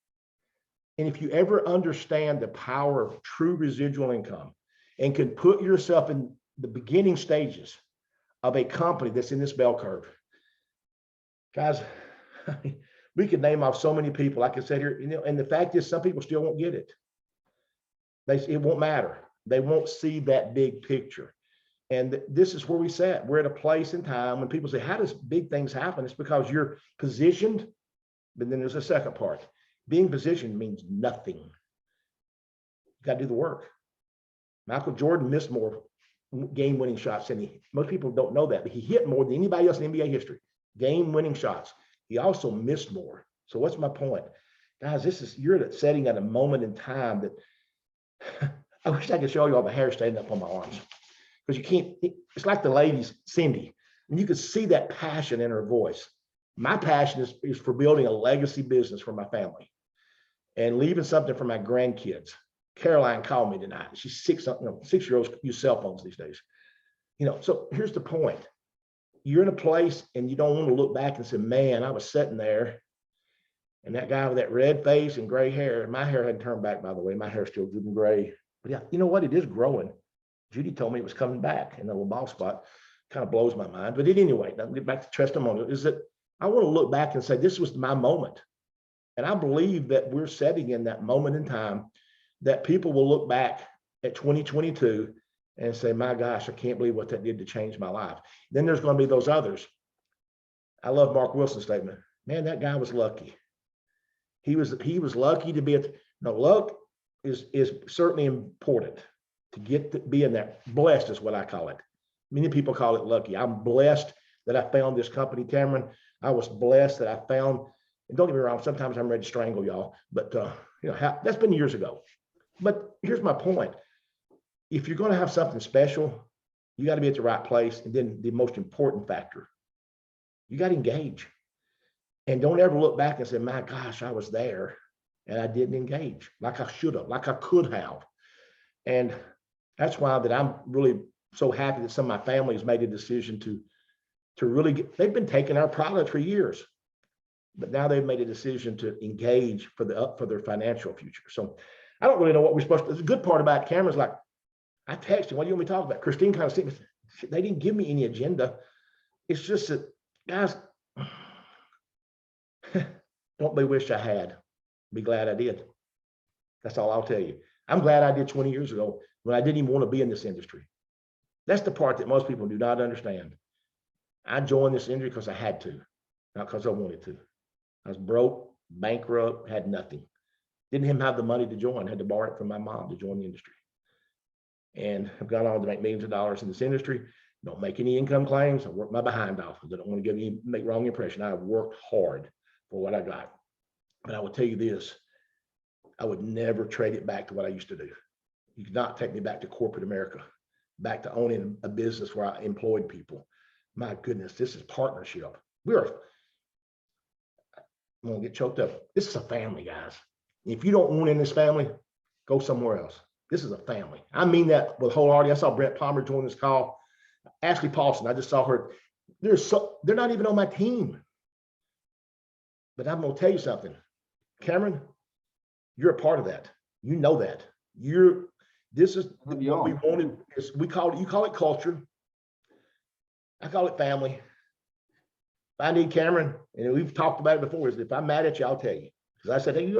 Speaker 5: And if you ever understand the power of true residual income and can put yourself in the beginning stages of a company that's in this bell curve, guys, we could name off so many people. Like I said here, and the fact is, some people still won't get it. It won't matter. They won't see that big picture. And this is where we sat. We're at a place in time when people say, how does big things happen? It's because you're positioned. But then there's a second part. Being positioned means nothing. You got to do the work. Michael Jordan missed more game-winning shots than most people don't know that, but he hit more than anybody else in NBA history. Game-winning shots. He also missed more. So what's my point? Guys, you're setting at a moment in time that I wish I could show you all the hair standing up on my arms, because you can't. It's like the ladies, Cindy, and you could see that passion in her voice. My passion is for building a legacy business for my family and leaving something for my grandkids. Caroline called me tonight. She's 6-year-olds use cell phones these days. So here's the point. You're in a place and you don't want to look back and say, man, I was sitting there and that guy with that red face and gray hair, my hair hadn't turned back, by the way, my hair's still good and gray, but yeah, you know what? It is growing. Judy told me it was coming back in a little bald spot. Kind of blows my mind. But anyway, now get back to testimonial, is that I want to look back and say, this was my moment. And I believe that we're setting in that moment in time that people will look back at 2022 and say, my gosh, I can't believe what that did to change my life. Then there's going to be those others. I love Mark Wilson's statement. Man, that guy was lucky. He was lucky to be luck is certainly important to get to be in there. Blessed is what I call it. Many people call it lucky. I'm blessed that I found this company, Cameron. I was blessed that I found, and don't get me wrong, sometimes I'm ready to strangle y'all, but that's been years ago. But here's my point. If you're going to have something special, you got to be at the right place. And then the most important factor, you got to engage. And don't ever look back and say, my gosh, I was there and I didn't engage like I should have, like I could have. And that's why that I'm really so happy that some of my family has made a decision to really they've been taking our product for years, but now they've made a decision to engage for their financial future. So I don't really know what we're supposed to. The good part about Cameron's like, I texted him, what do you want me to talk about? Kristine kind of said, they didn't give me any agenda. It's just that, guys, don't be wish I had. Be glad I did. That's all I'll tell you. I'm glad I did 20 years ago when I didn't even want to be in this industry. That's the part that most people do not understand. I joined this industry because I had to, not because I wanted to. I was broke, bankrupt, had nothing. Didn't even have the money to join, had to borrow it from my mom to join the industry. And I've gone on to make millions of dollars in this industry. Don't make any income claims. I work my behind off. I don't want to make wrong impression. I've worked hard for what I got. But I will tell you this, I would never trade it back to what I used to do. You could not take me back to corporate America, back to owning a business where I employed people. My goodness, this is partnership. I'm gonna get choked up. This is a family, guys. If you don't want in this family, go somewhere else. This is a family. I mean that with wholeheartedly. I saw Brett Palmer join this call. Ashley Paulson, I just saw her. They're not even on my team. But I'm going to tell you something. Cameron, you're a part of that. You know that. This is what we wanted. You call it culture. I call it family. If I need Cameron, and we've talked about it before, is if I'm mad at you, I'll tell you. Because I said, hey,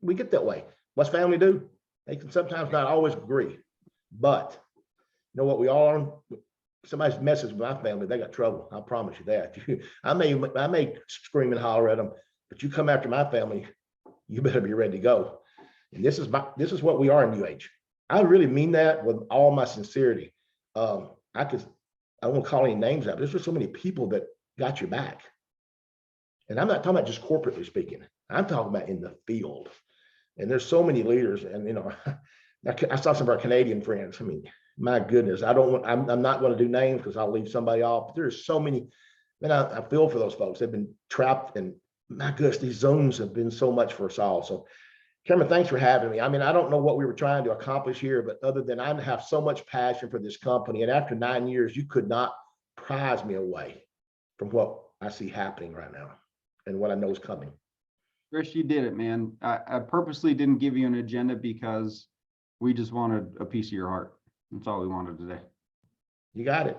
Speaker 5: we get that way. What's family do? They can sometimes not always agree. But you know what we all are? Somebody's messes with my family, they got trouble. I promise you that. I may scream and holler at them, but you come after my family, you better be ready to go. And this is what we are in NewAge. I really mean that with all my sincerity. I won't call any names out, but there's just so many people that got your back. And I'm not talking about just corporately speaking. I'm talking about in the field. And there's so many leaders, and you know, I saw some of our Canadian friends. I mean, my goodness, I'm not going to do names because I'll leave somebody off. But there's so many, and I feel for those folks. They've been trapped, and my goodness, these zones have been so much for us all. So, Cameron, thanks for having me. I mean, I don't know what we were trying to accomplish here, but other than I have so much passion for this company, and after 9 years, you could not prize me away from what I see happening right now and what I know is coming.
Speaker 2: Chris, you did it, man. I purposely didn't give you an agenda because we just wanted a piece of your heart. That's all we wanted today.
Speaker 5: You got it.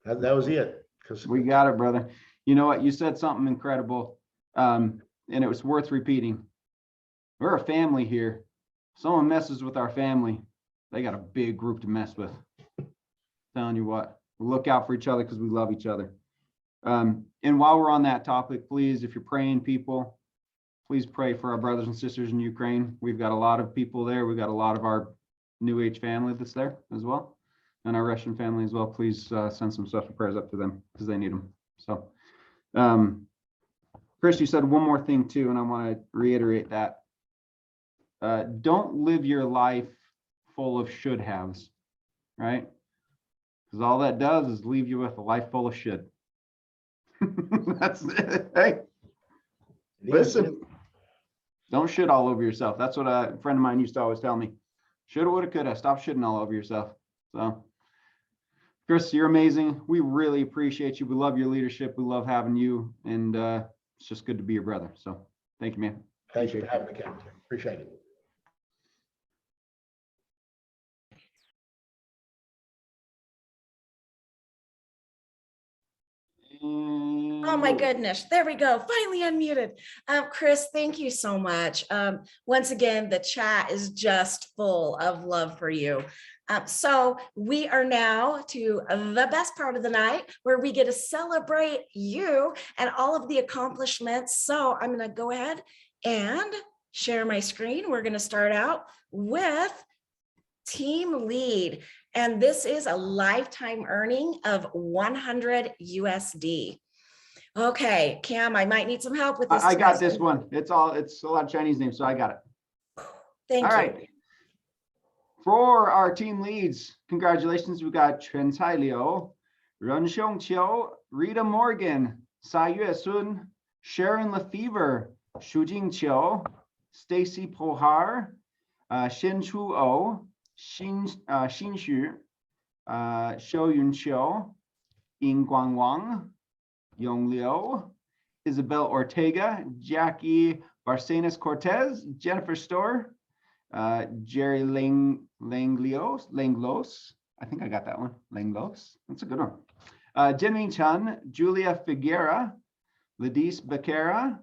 Speaker 5: That was it.
Speaker 2: We got it, brother. You know what? You said something incredible, and it was worth repeating. We're a family here. Someone messes with our family, they got a big group to mess with. Telling you what, we look out for each other because we love each other. And while we're on that topic, please, if you're praying people, please pray for our brothers and sisters in Ukraine. We've got a lot of people there. We've got a lot of our NewAge family that's there as well, and our Russian family as well. Please send some special prayers up to them because they need them. So, Chris, you said one more thing too, and I want to reiterate that. Don't live your life full of should haves, right? Because all that does is leave you with a life full of should. That's it. Hey, listen, don't shit all over yourself. That's what a friend of mine used to always tell me. Shoulda, woulda, coulda. Stop shitting all over yourself. So, Chris, you're amazing. We really appreciate you. We love your leadership. We love having you, and it's just good to be your brother. So, thank you, man.
Speaker 5: Thanks for having me, Captain. Appreciate it.
Speaker 1: Oh my goodness, there we go, finally unmuted. Chris, thank you so much. Once again, the chat is just full of love for you. So we are now to the best part of the night where we get to celebrate you and all of the accomplishments. So I'm gonna go ahead and share my screen. We're gonna start out with team lead. And this is a lifetime earning of 100 USD. Okay, Cam, I might need some help with this.
Speaker 2: I got this one. It's a lot of Chinese names, so I got it.
Speaker 1: Thank you.
Speaker 2: All right. For our team leads, congratulations. We got Chen Cai Liu, Ren Xiongqiu, Rita Morgan, Sai Yue Sun, Sharon Lefevre, Shu Jingqiu, Stacy Pohar, Xin Chu O, Xin Xu, Xiao Yun Qiu, Ying Guang Wang, Yong Liu, Isabel Ortega, Jackie Barcenas Cortez, Jennifer Storr, Jerry Langlos. I think I got that one. Langlos. That's a good one. Jinming Chen, Julia Figuera, Ladis Becerra,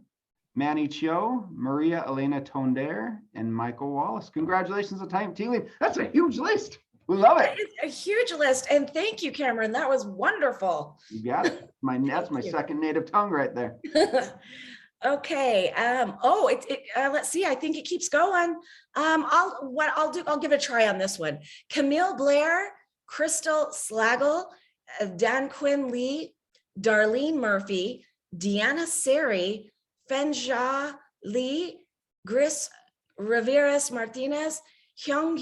Speaker 2: Manny Chio, Maria Elena Tonder, and Michael Wallace. Congratulations on team lead. That's a huge list. We love it.
Speaker 1: It's a huge list. And thank you, Cameron. That was wonderful.
Speaker 2: You got it. That's my second native tongue right there.
Speaker 1: Okay. Let's see. I think it keeps going. I'll give it a try on this one. Camille Blair, Crystal Slagle, Dan Quinn Lee, Darlene Murphy, Deanna Seri, Fenja Lee, Gris Riveras Martinez, Hyung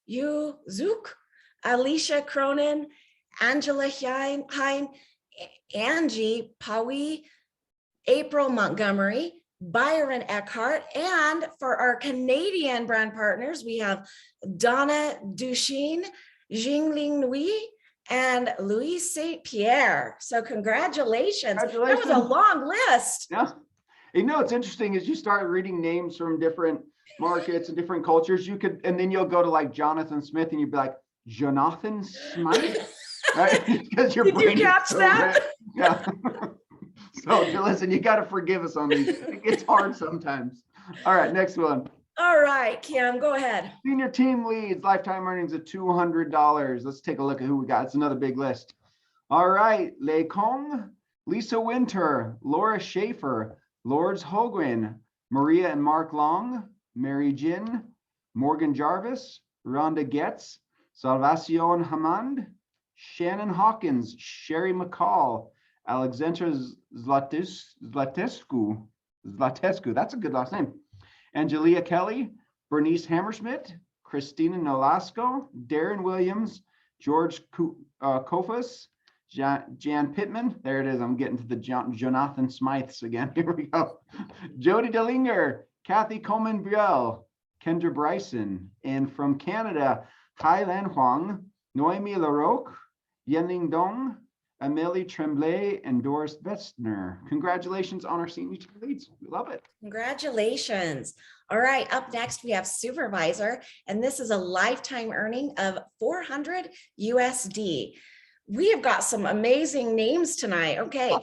Speaker 1: Yu Zook, Alicia Cronin, Angela Hein, Angie Pawi, April Montgomery, Byron Eckhart. And for our Canadian brand partners, we have Donna Duchesne, Jingling Nui, and Louis St. Pierre. So congratulations. That was a
Speaker 2: Congratulations.
Speaker 1: long list.
Speaker 2: Yeah. You know, what's interesting is you start reading names from different markets and different cultures. You could, and then you'll go to like Jonathan Smith and you'd be like, Jonathan Smith, right? Because your
Speaker 1: Did you
Speaker 2: brain is
Speaker 1: catch
Speaker 2: so
Speaker 1: that?
Speaker 2: red. Yeah. So listen, you got to forgive us on these. It's hard sometimes. All right, next one.
Speaker 1: All right, Kim, go ahead.
Speaker 2: Senior team leads, lifetime earnings of $200. Let's take a look at who we got. It's another big list. All right, Lei Kong, Lisa Winter, Laura Schaefer, Lords Hogwin, Maria and Mark Long, Mary Jin, Morgan Jarvis, Rhonda Getz, Salvacion Hamand, Shannon Hawkins, Sherry McCall, Alexandra Zlatescu, that's a good last name, Angelia Kelly, Bernice Hammerschmidt, Christina Nolasco, Darren Williams, George Kofas, Jan Pittman. There it is. I'm getting to the Jonathan Smythes again. Here we go. Jody Dellinger, Kathy Coleman Brielle, Kendra Bryson, and from Canada, Hai Lan Huang, Noemi Larocque, Yenling Dong, Amélie Tremblay, and Doris Bestner. Congratulations on our senior team leads. We love it.
Speaker 1: Congratulations. All right, up next we have supervisor, and this is a lifetime earning of 400 USD. We have got some amazing names tonight. Okay,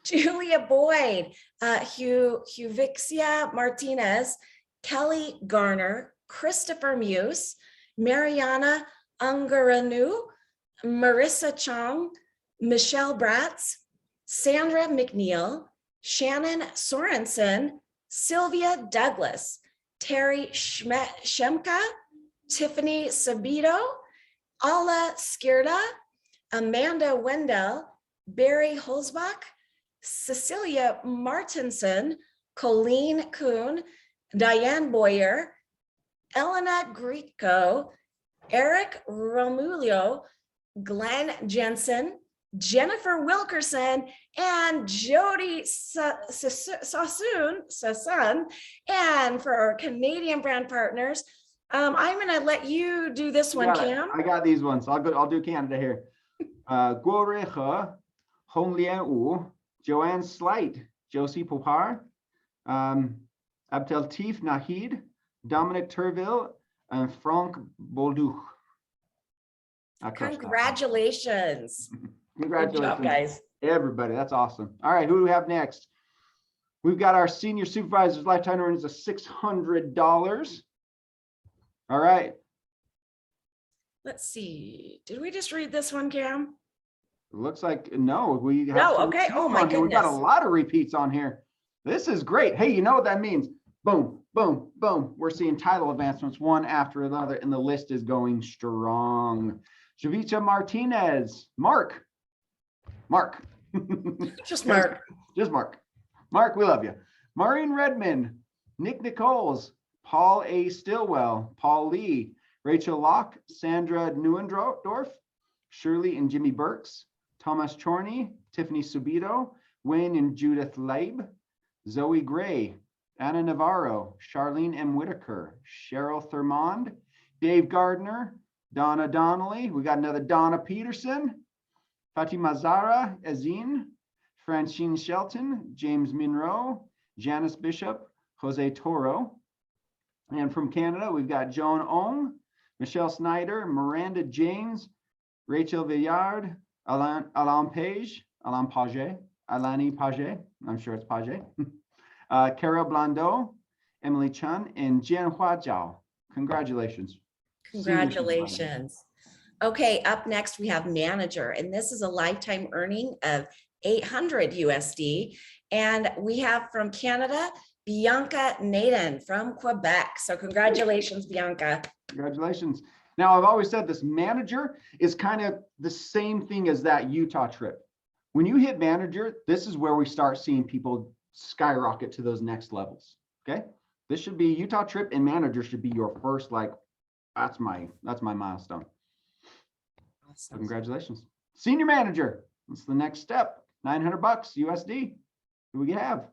Speaker 1: Julia Boyd, Huvixia Martinez, Kelly Garner, Christopher Muse, Mariana Ungaranu, Marissa Chong, Michelle Bratz, Sandra McNeil, Shannon Sorensen, Sylvia Douglas, Terry Shemka, Tiffany Sabito, Alla Skirda, Amanda Wendell, Barry Holzbach, Cecilia Martinson, Colleen Kuhn, Diane Boyer, Elena Greco, Eric Romulio, Glenn Jensen, Jennifer Wilkerson, and Jody Sassoon. And for our Canadian brand partners, I'm going to let you do this one, Cam.
Speaker 2: I got these ones. I'll do Canada here. Guo Rehe, Hong Lian Wu, Joanne Slight, Josie Popar, Abdeltif Nahid, Dominic Turville, and Franck Bolduc.
Speaker 1: Congratulations.
Speaker 2: Congratulations,
Speaker 1: Good job, guys.
Speaker 2: everybody. That's awesome. All right, who do we have next? We've got our senior supervisor's lifetime earnings of $600. All right.
Speaker 1: Let's see. Did we just read this one, Cam?
Speaker 2: It looks like no. We have
Speaker 1: No,
Speaker 2: some
Speaker 1: okay.
Speaker 2: repeats
Speaker 1: Oh my
Speaker 2: on here. We've got a
Speaker 1: goodness.
Speaker 2: lot of repeats on here. This is great. Hey, you know what that means? Boom, boom, boom. We're seeing title advancements one after another, and the list is going strong. Javicia Martinez, Mark.
Speaker 1: Just Mark.
Speaker 2: Just Mark. Mark, we love you. Maureen Redmond, Nick Nichols, Paul A. Stillwell, Paul Lee, Rachel Locke, Sandra Neuendorf, Shirley and Jimmy Burks, Thomas Chorney, Tiffany Subito, Wayne and Judith Leib, Zoe Gray, Anna Navarro, Charlene M. Whitaker, Cheryl Thurmond, Dave Gardner, Donna Donnelly. We got another Donna Peterson, Fatima Zara Azin, Francine Shelton, James Monroe, Janice Bishop, Jose Toro. And from Canada, we've got Joan Ong, Michelle Snyder, Miranda James, Rachel Villard, Alain Page, Alani Page, I'm sure it's Page, Carol Blondeau, Emily Chun, and Jian Hua Zhao. Congratulations.
Speaker 1: Congratulations. Okay, up next we have manager, and this is a lifetime earning of 800 USD. And we have from Canada, Bianca Naden from Quebec. So congratulations, Bianca.
Speaker 2: Congratulations. Now, I've always said this manager is kind of the same thing as that Utah trip. When you hit manager, this is where we start seeing people skyrocket to those next levels. Okay. This should be Utah trip, and manager should be your first, like, that's my milestone. So congratulations. Senior manager. That's the next step. $900 USD. Who we have?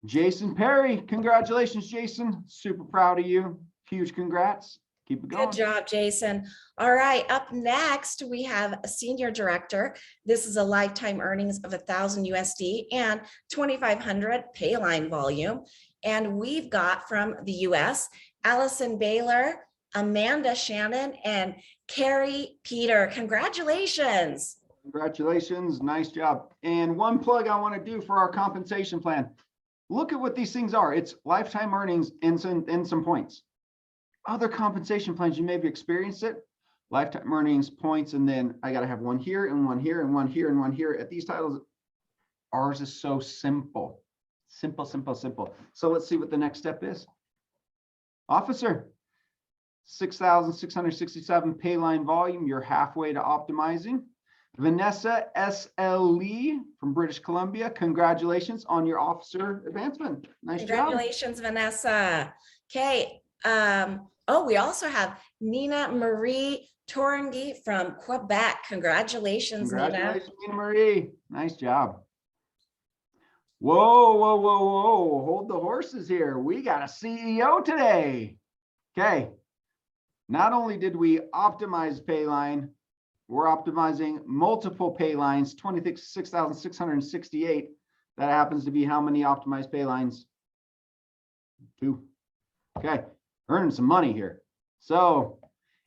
Speaker 2: Jason Perry, congratulations, Jason. Super proud of you. Huge congrats. Keep it going.
Speaker 1: Good job, Jason. All right, up next, we have a senior director. This is a lifetime earnings of 1,000 USD and 2,500 pay line volume. And we've got from the US, Allison Baylor, Amanda Shannon, and Carrie Peter. Congratulations.
Speaker 2: Congratulations. Nice job. And one plug I want to do for our compensation plan. Look at what these things are. It's lifetime earnings and some points. Other compensation plans, you maybe experienced it. Lifetime earnings, points, and then I got to have one here and one here and one here and one here. At these titles, ours is so simple. Simple, simple, simple. So let's see what the next step is. Officer, 6,667 pay line volume. You're halfway to optimizing. Vanessa S.L. Lee from British Columbia. Congratulations on your officer advancement. Nice job.
Speaker 1: Congratulations, Vanessa. Okay. Oh, we also have Nina Marie Torangi from Quebec. Congratulations, Nina.
Speaker 2: Congratulations, Nina Marie. Nice job. Whoa, whoa, whoa, whoa. Hold the horses here. We got a CEO today. Okay. Not only did we optimize pay line, we're optimizing multiple pay lines, 26,668. That happens to be how many optimized pay lines? 2. Okay. Earning some money here. So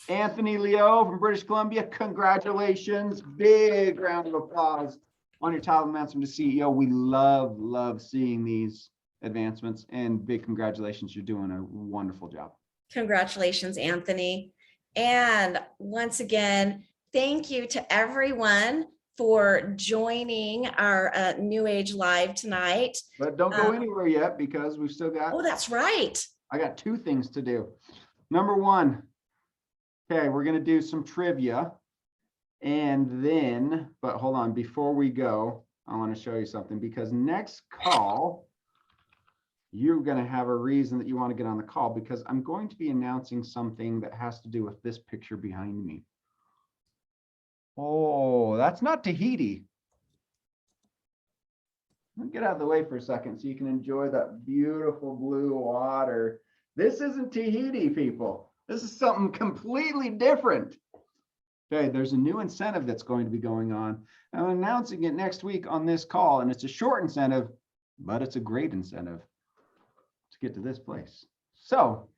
Speaker 2: Anthony Leo from British Columbia, congratulations. Big round of applause on your title advancement to CEO. We love seeing these advancements, and big congratulations. You're doing a wonderful job.
Speaker 1: Congratulations, Anthony. And once again, thank you to everyone for joining our NewAge Live tonight.
Speaker 2: But don't go anywhere yet, because we've still got,
Speaker 1: Oh, that's right.
Speaker 2: I got 2 things to do. Number 1, okay, we're going to do some trivia. And then, but hold on, before we go, I want to show you something, because next call, you're going to have a reason that you want to get on the call, because I'm going to be announcing something that has to do with this picture behind me. Oh, that's not Tahiti. Let me get out of the way for a second so you can enjoy that beautiful blue water. This isn't Tahiti, people. This is something completely different. Okay, there's a new incentive that's going to be going on. I'm announcing it next week on this call, and it's a short incentive, but it's a great incentive to get to this place. So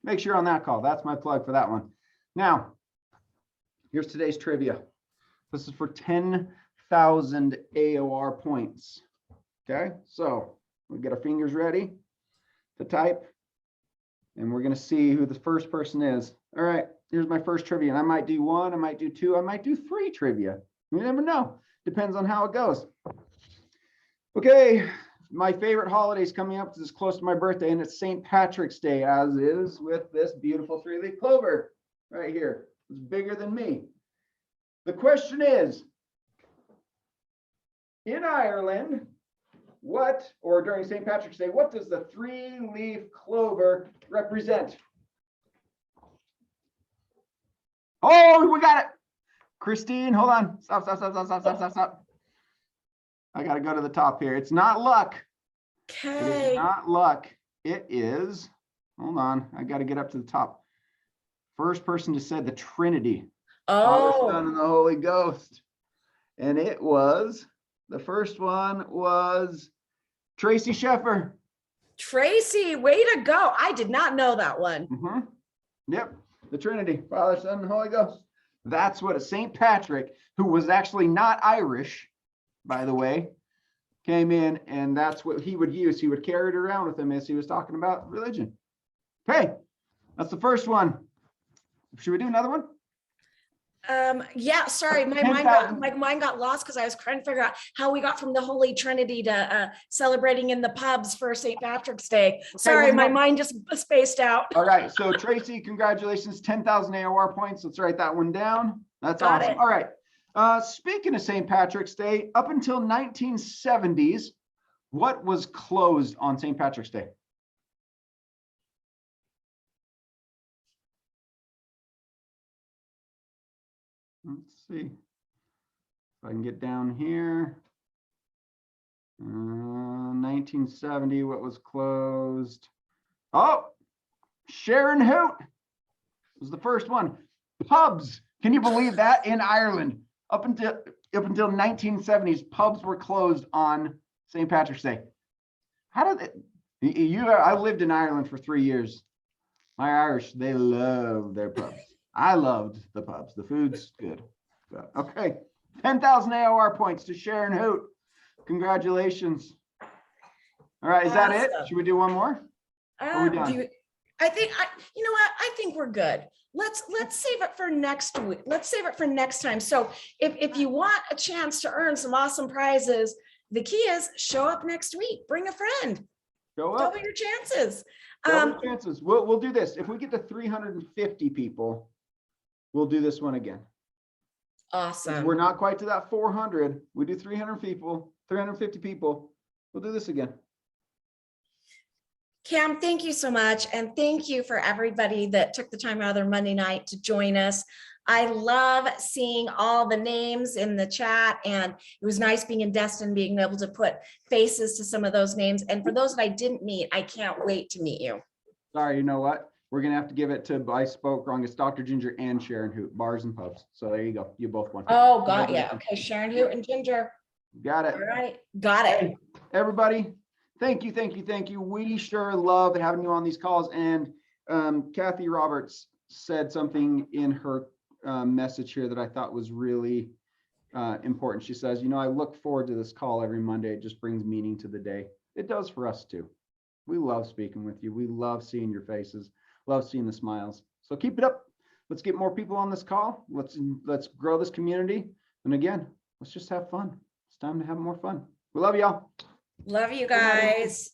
Speaker 2: make sure you're on that call. That's my plug for that one. Now, here's today's trivia. This is for 10,000 AOR points. Okay, so we get our fingers ready to type, and we're going to see who the first person is. All right, here's my first trivia, and I might do 1, I might do 2, I might do 3 trivia. You never know. Depends on how it goes. Okay, my favorite holiday is coming up because it's close to my birthday, and it's St. Patrick's Day, as is with this beautiful 3-leaf clover right here. It's bigger than me. The question is, in Ireland, what, or during St. Patrick's Day, what does the 3-leaf clover represent? Oh, we got it. Kristine, hold on. Stop. I got to go to the top here. It's not luck. It
Speaker 1: Okay.
Speaker 2: is not luck. It is, hold on. I got to get up to the top. First person just said the Trinity. Father, Son,
Speaker 1: Oh,
Speaker 2: and the Holy Ghost. And it was, the first one was Tracy Sheffer.
Speaker 1: Tracy, way to go. I did not know that one.
Speaker 2: Yep, the Trinity, Father, Son, and Holy Ghost. That's what a St. Patrick, who was actually not Irish, by the way, came in, and that's what he would use. He would carry it around with him as he was talking about religion. Okay, that's the first one. Should we do another one?
Speaker 1: Yeah, sorry, my mind got lost because I was trying to figure out how we got from the Holy Trinity to celebrating in the pubs for St. Patrick's Day. Sorry, my mind just spaced out.
Speaker 2: All right, so Tracy, congratulations, 10,000 AOR points. Let's write that one down. That's
Speaker 1: Got
Speaker 2: awesome.
Speaker 1: it.
Speaker 2: All right, speaking of St. Patrick's Day, up until 1970s, what was closed on St. Patrick's Day? Let's see if I can get down here. 1970, what was closed? Oh, Sharon Hoot was the first one. Pubs, can you believe that? In Ireland, up until 1970s, pubs were closed on St. Patrick's Day. How did it? I lived in Ireland for 3 years. My Irish, they love their pubs. I loved the pubs. The food's good. Okay, 10,000 AOR points to Sharon Hoot. Congratulations. All right, is that it?
Speaker 1: Awesome.
Speaker 2: Should we do one more? Are we done?
Speaker 1: You know what? I think we're good. Let's save it for next week. Let's save it for next time. So if you want a chance to earn some awesome prizes, the key is show up next week. Bring a friend.
Speaker 2: Go up.
Speaker 1: Double your chances.
Speaker 2: Double chances. We'll do this. If we get to 350 people, we'll do this one again.
Speaker 1: Awesome.
Speaker 2: We're not quite to that 400. We do 350 people. We'll do this again.
Speaker 1: Cam, thank you so much. And thank you for everybody that took the time out of their Monday night to join us. I love seeing all the names in the chat, and it was nice being in Destin, being able to put faces to some of those names. And for those that I didn't meet, I can't wait to meet you.
Speaker 2: Sorry, you know what? We're going to have to give it to, I spoke wrong. It's Dr. Ginger and Sharon Hoot, bars and pubs. So there you go. You both won.
Speaker 1: Oh, got ya. Okay, Sharon Hoot and Ginger.
Speaker 2: Got it.
Speaker 1: All right, got it.
Speaker 2: Hey, everybody, thank you. We sure love having you on these calls. And Kathy Roberts said something in her message here that I thought was really important. She says, I look forward to this call every Monday. It just brings meaning to the day. It does for us too. We love speaking with you. We love seeing your faces, love seeing the smiles. So keep it up. Let's get more people on this call. Let's grow this community. And again, let's just have fun. It's time to have more fun. We love y'all.
Speaker 1: Love you guys.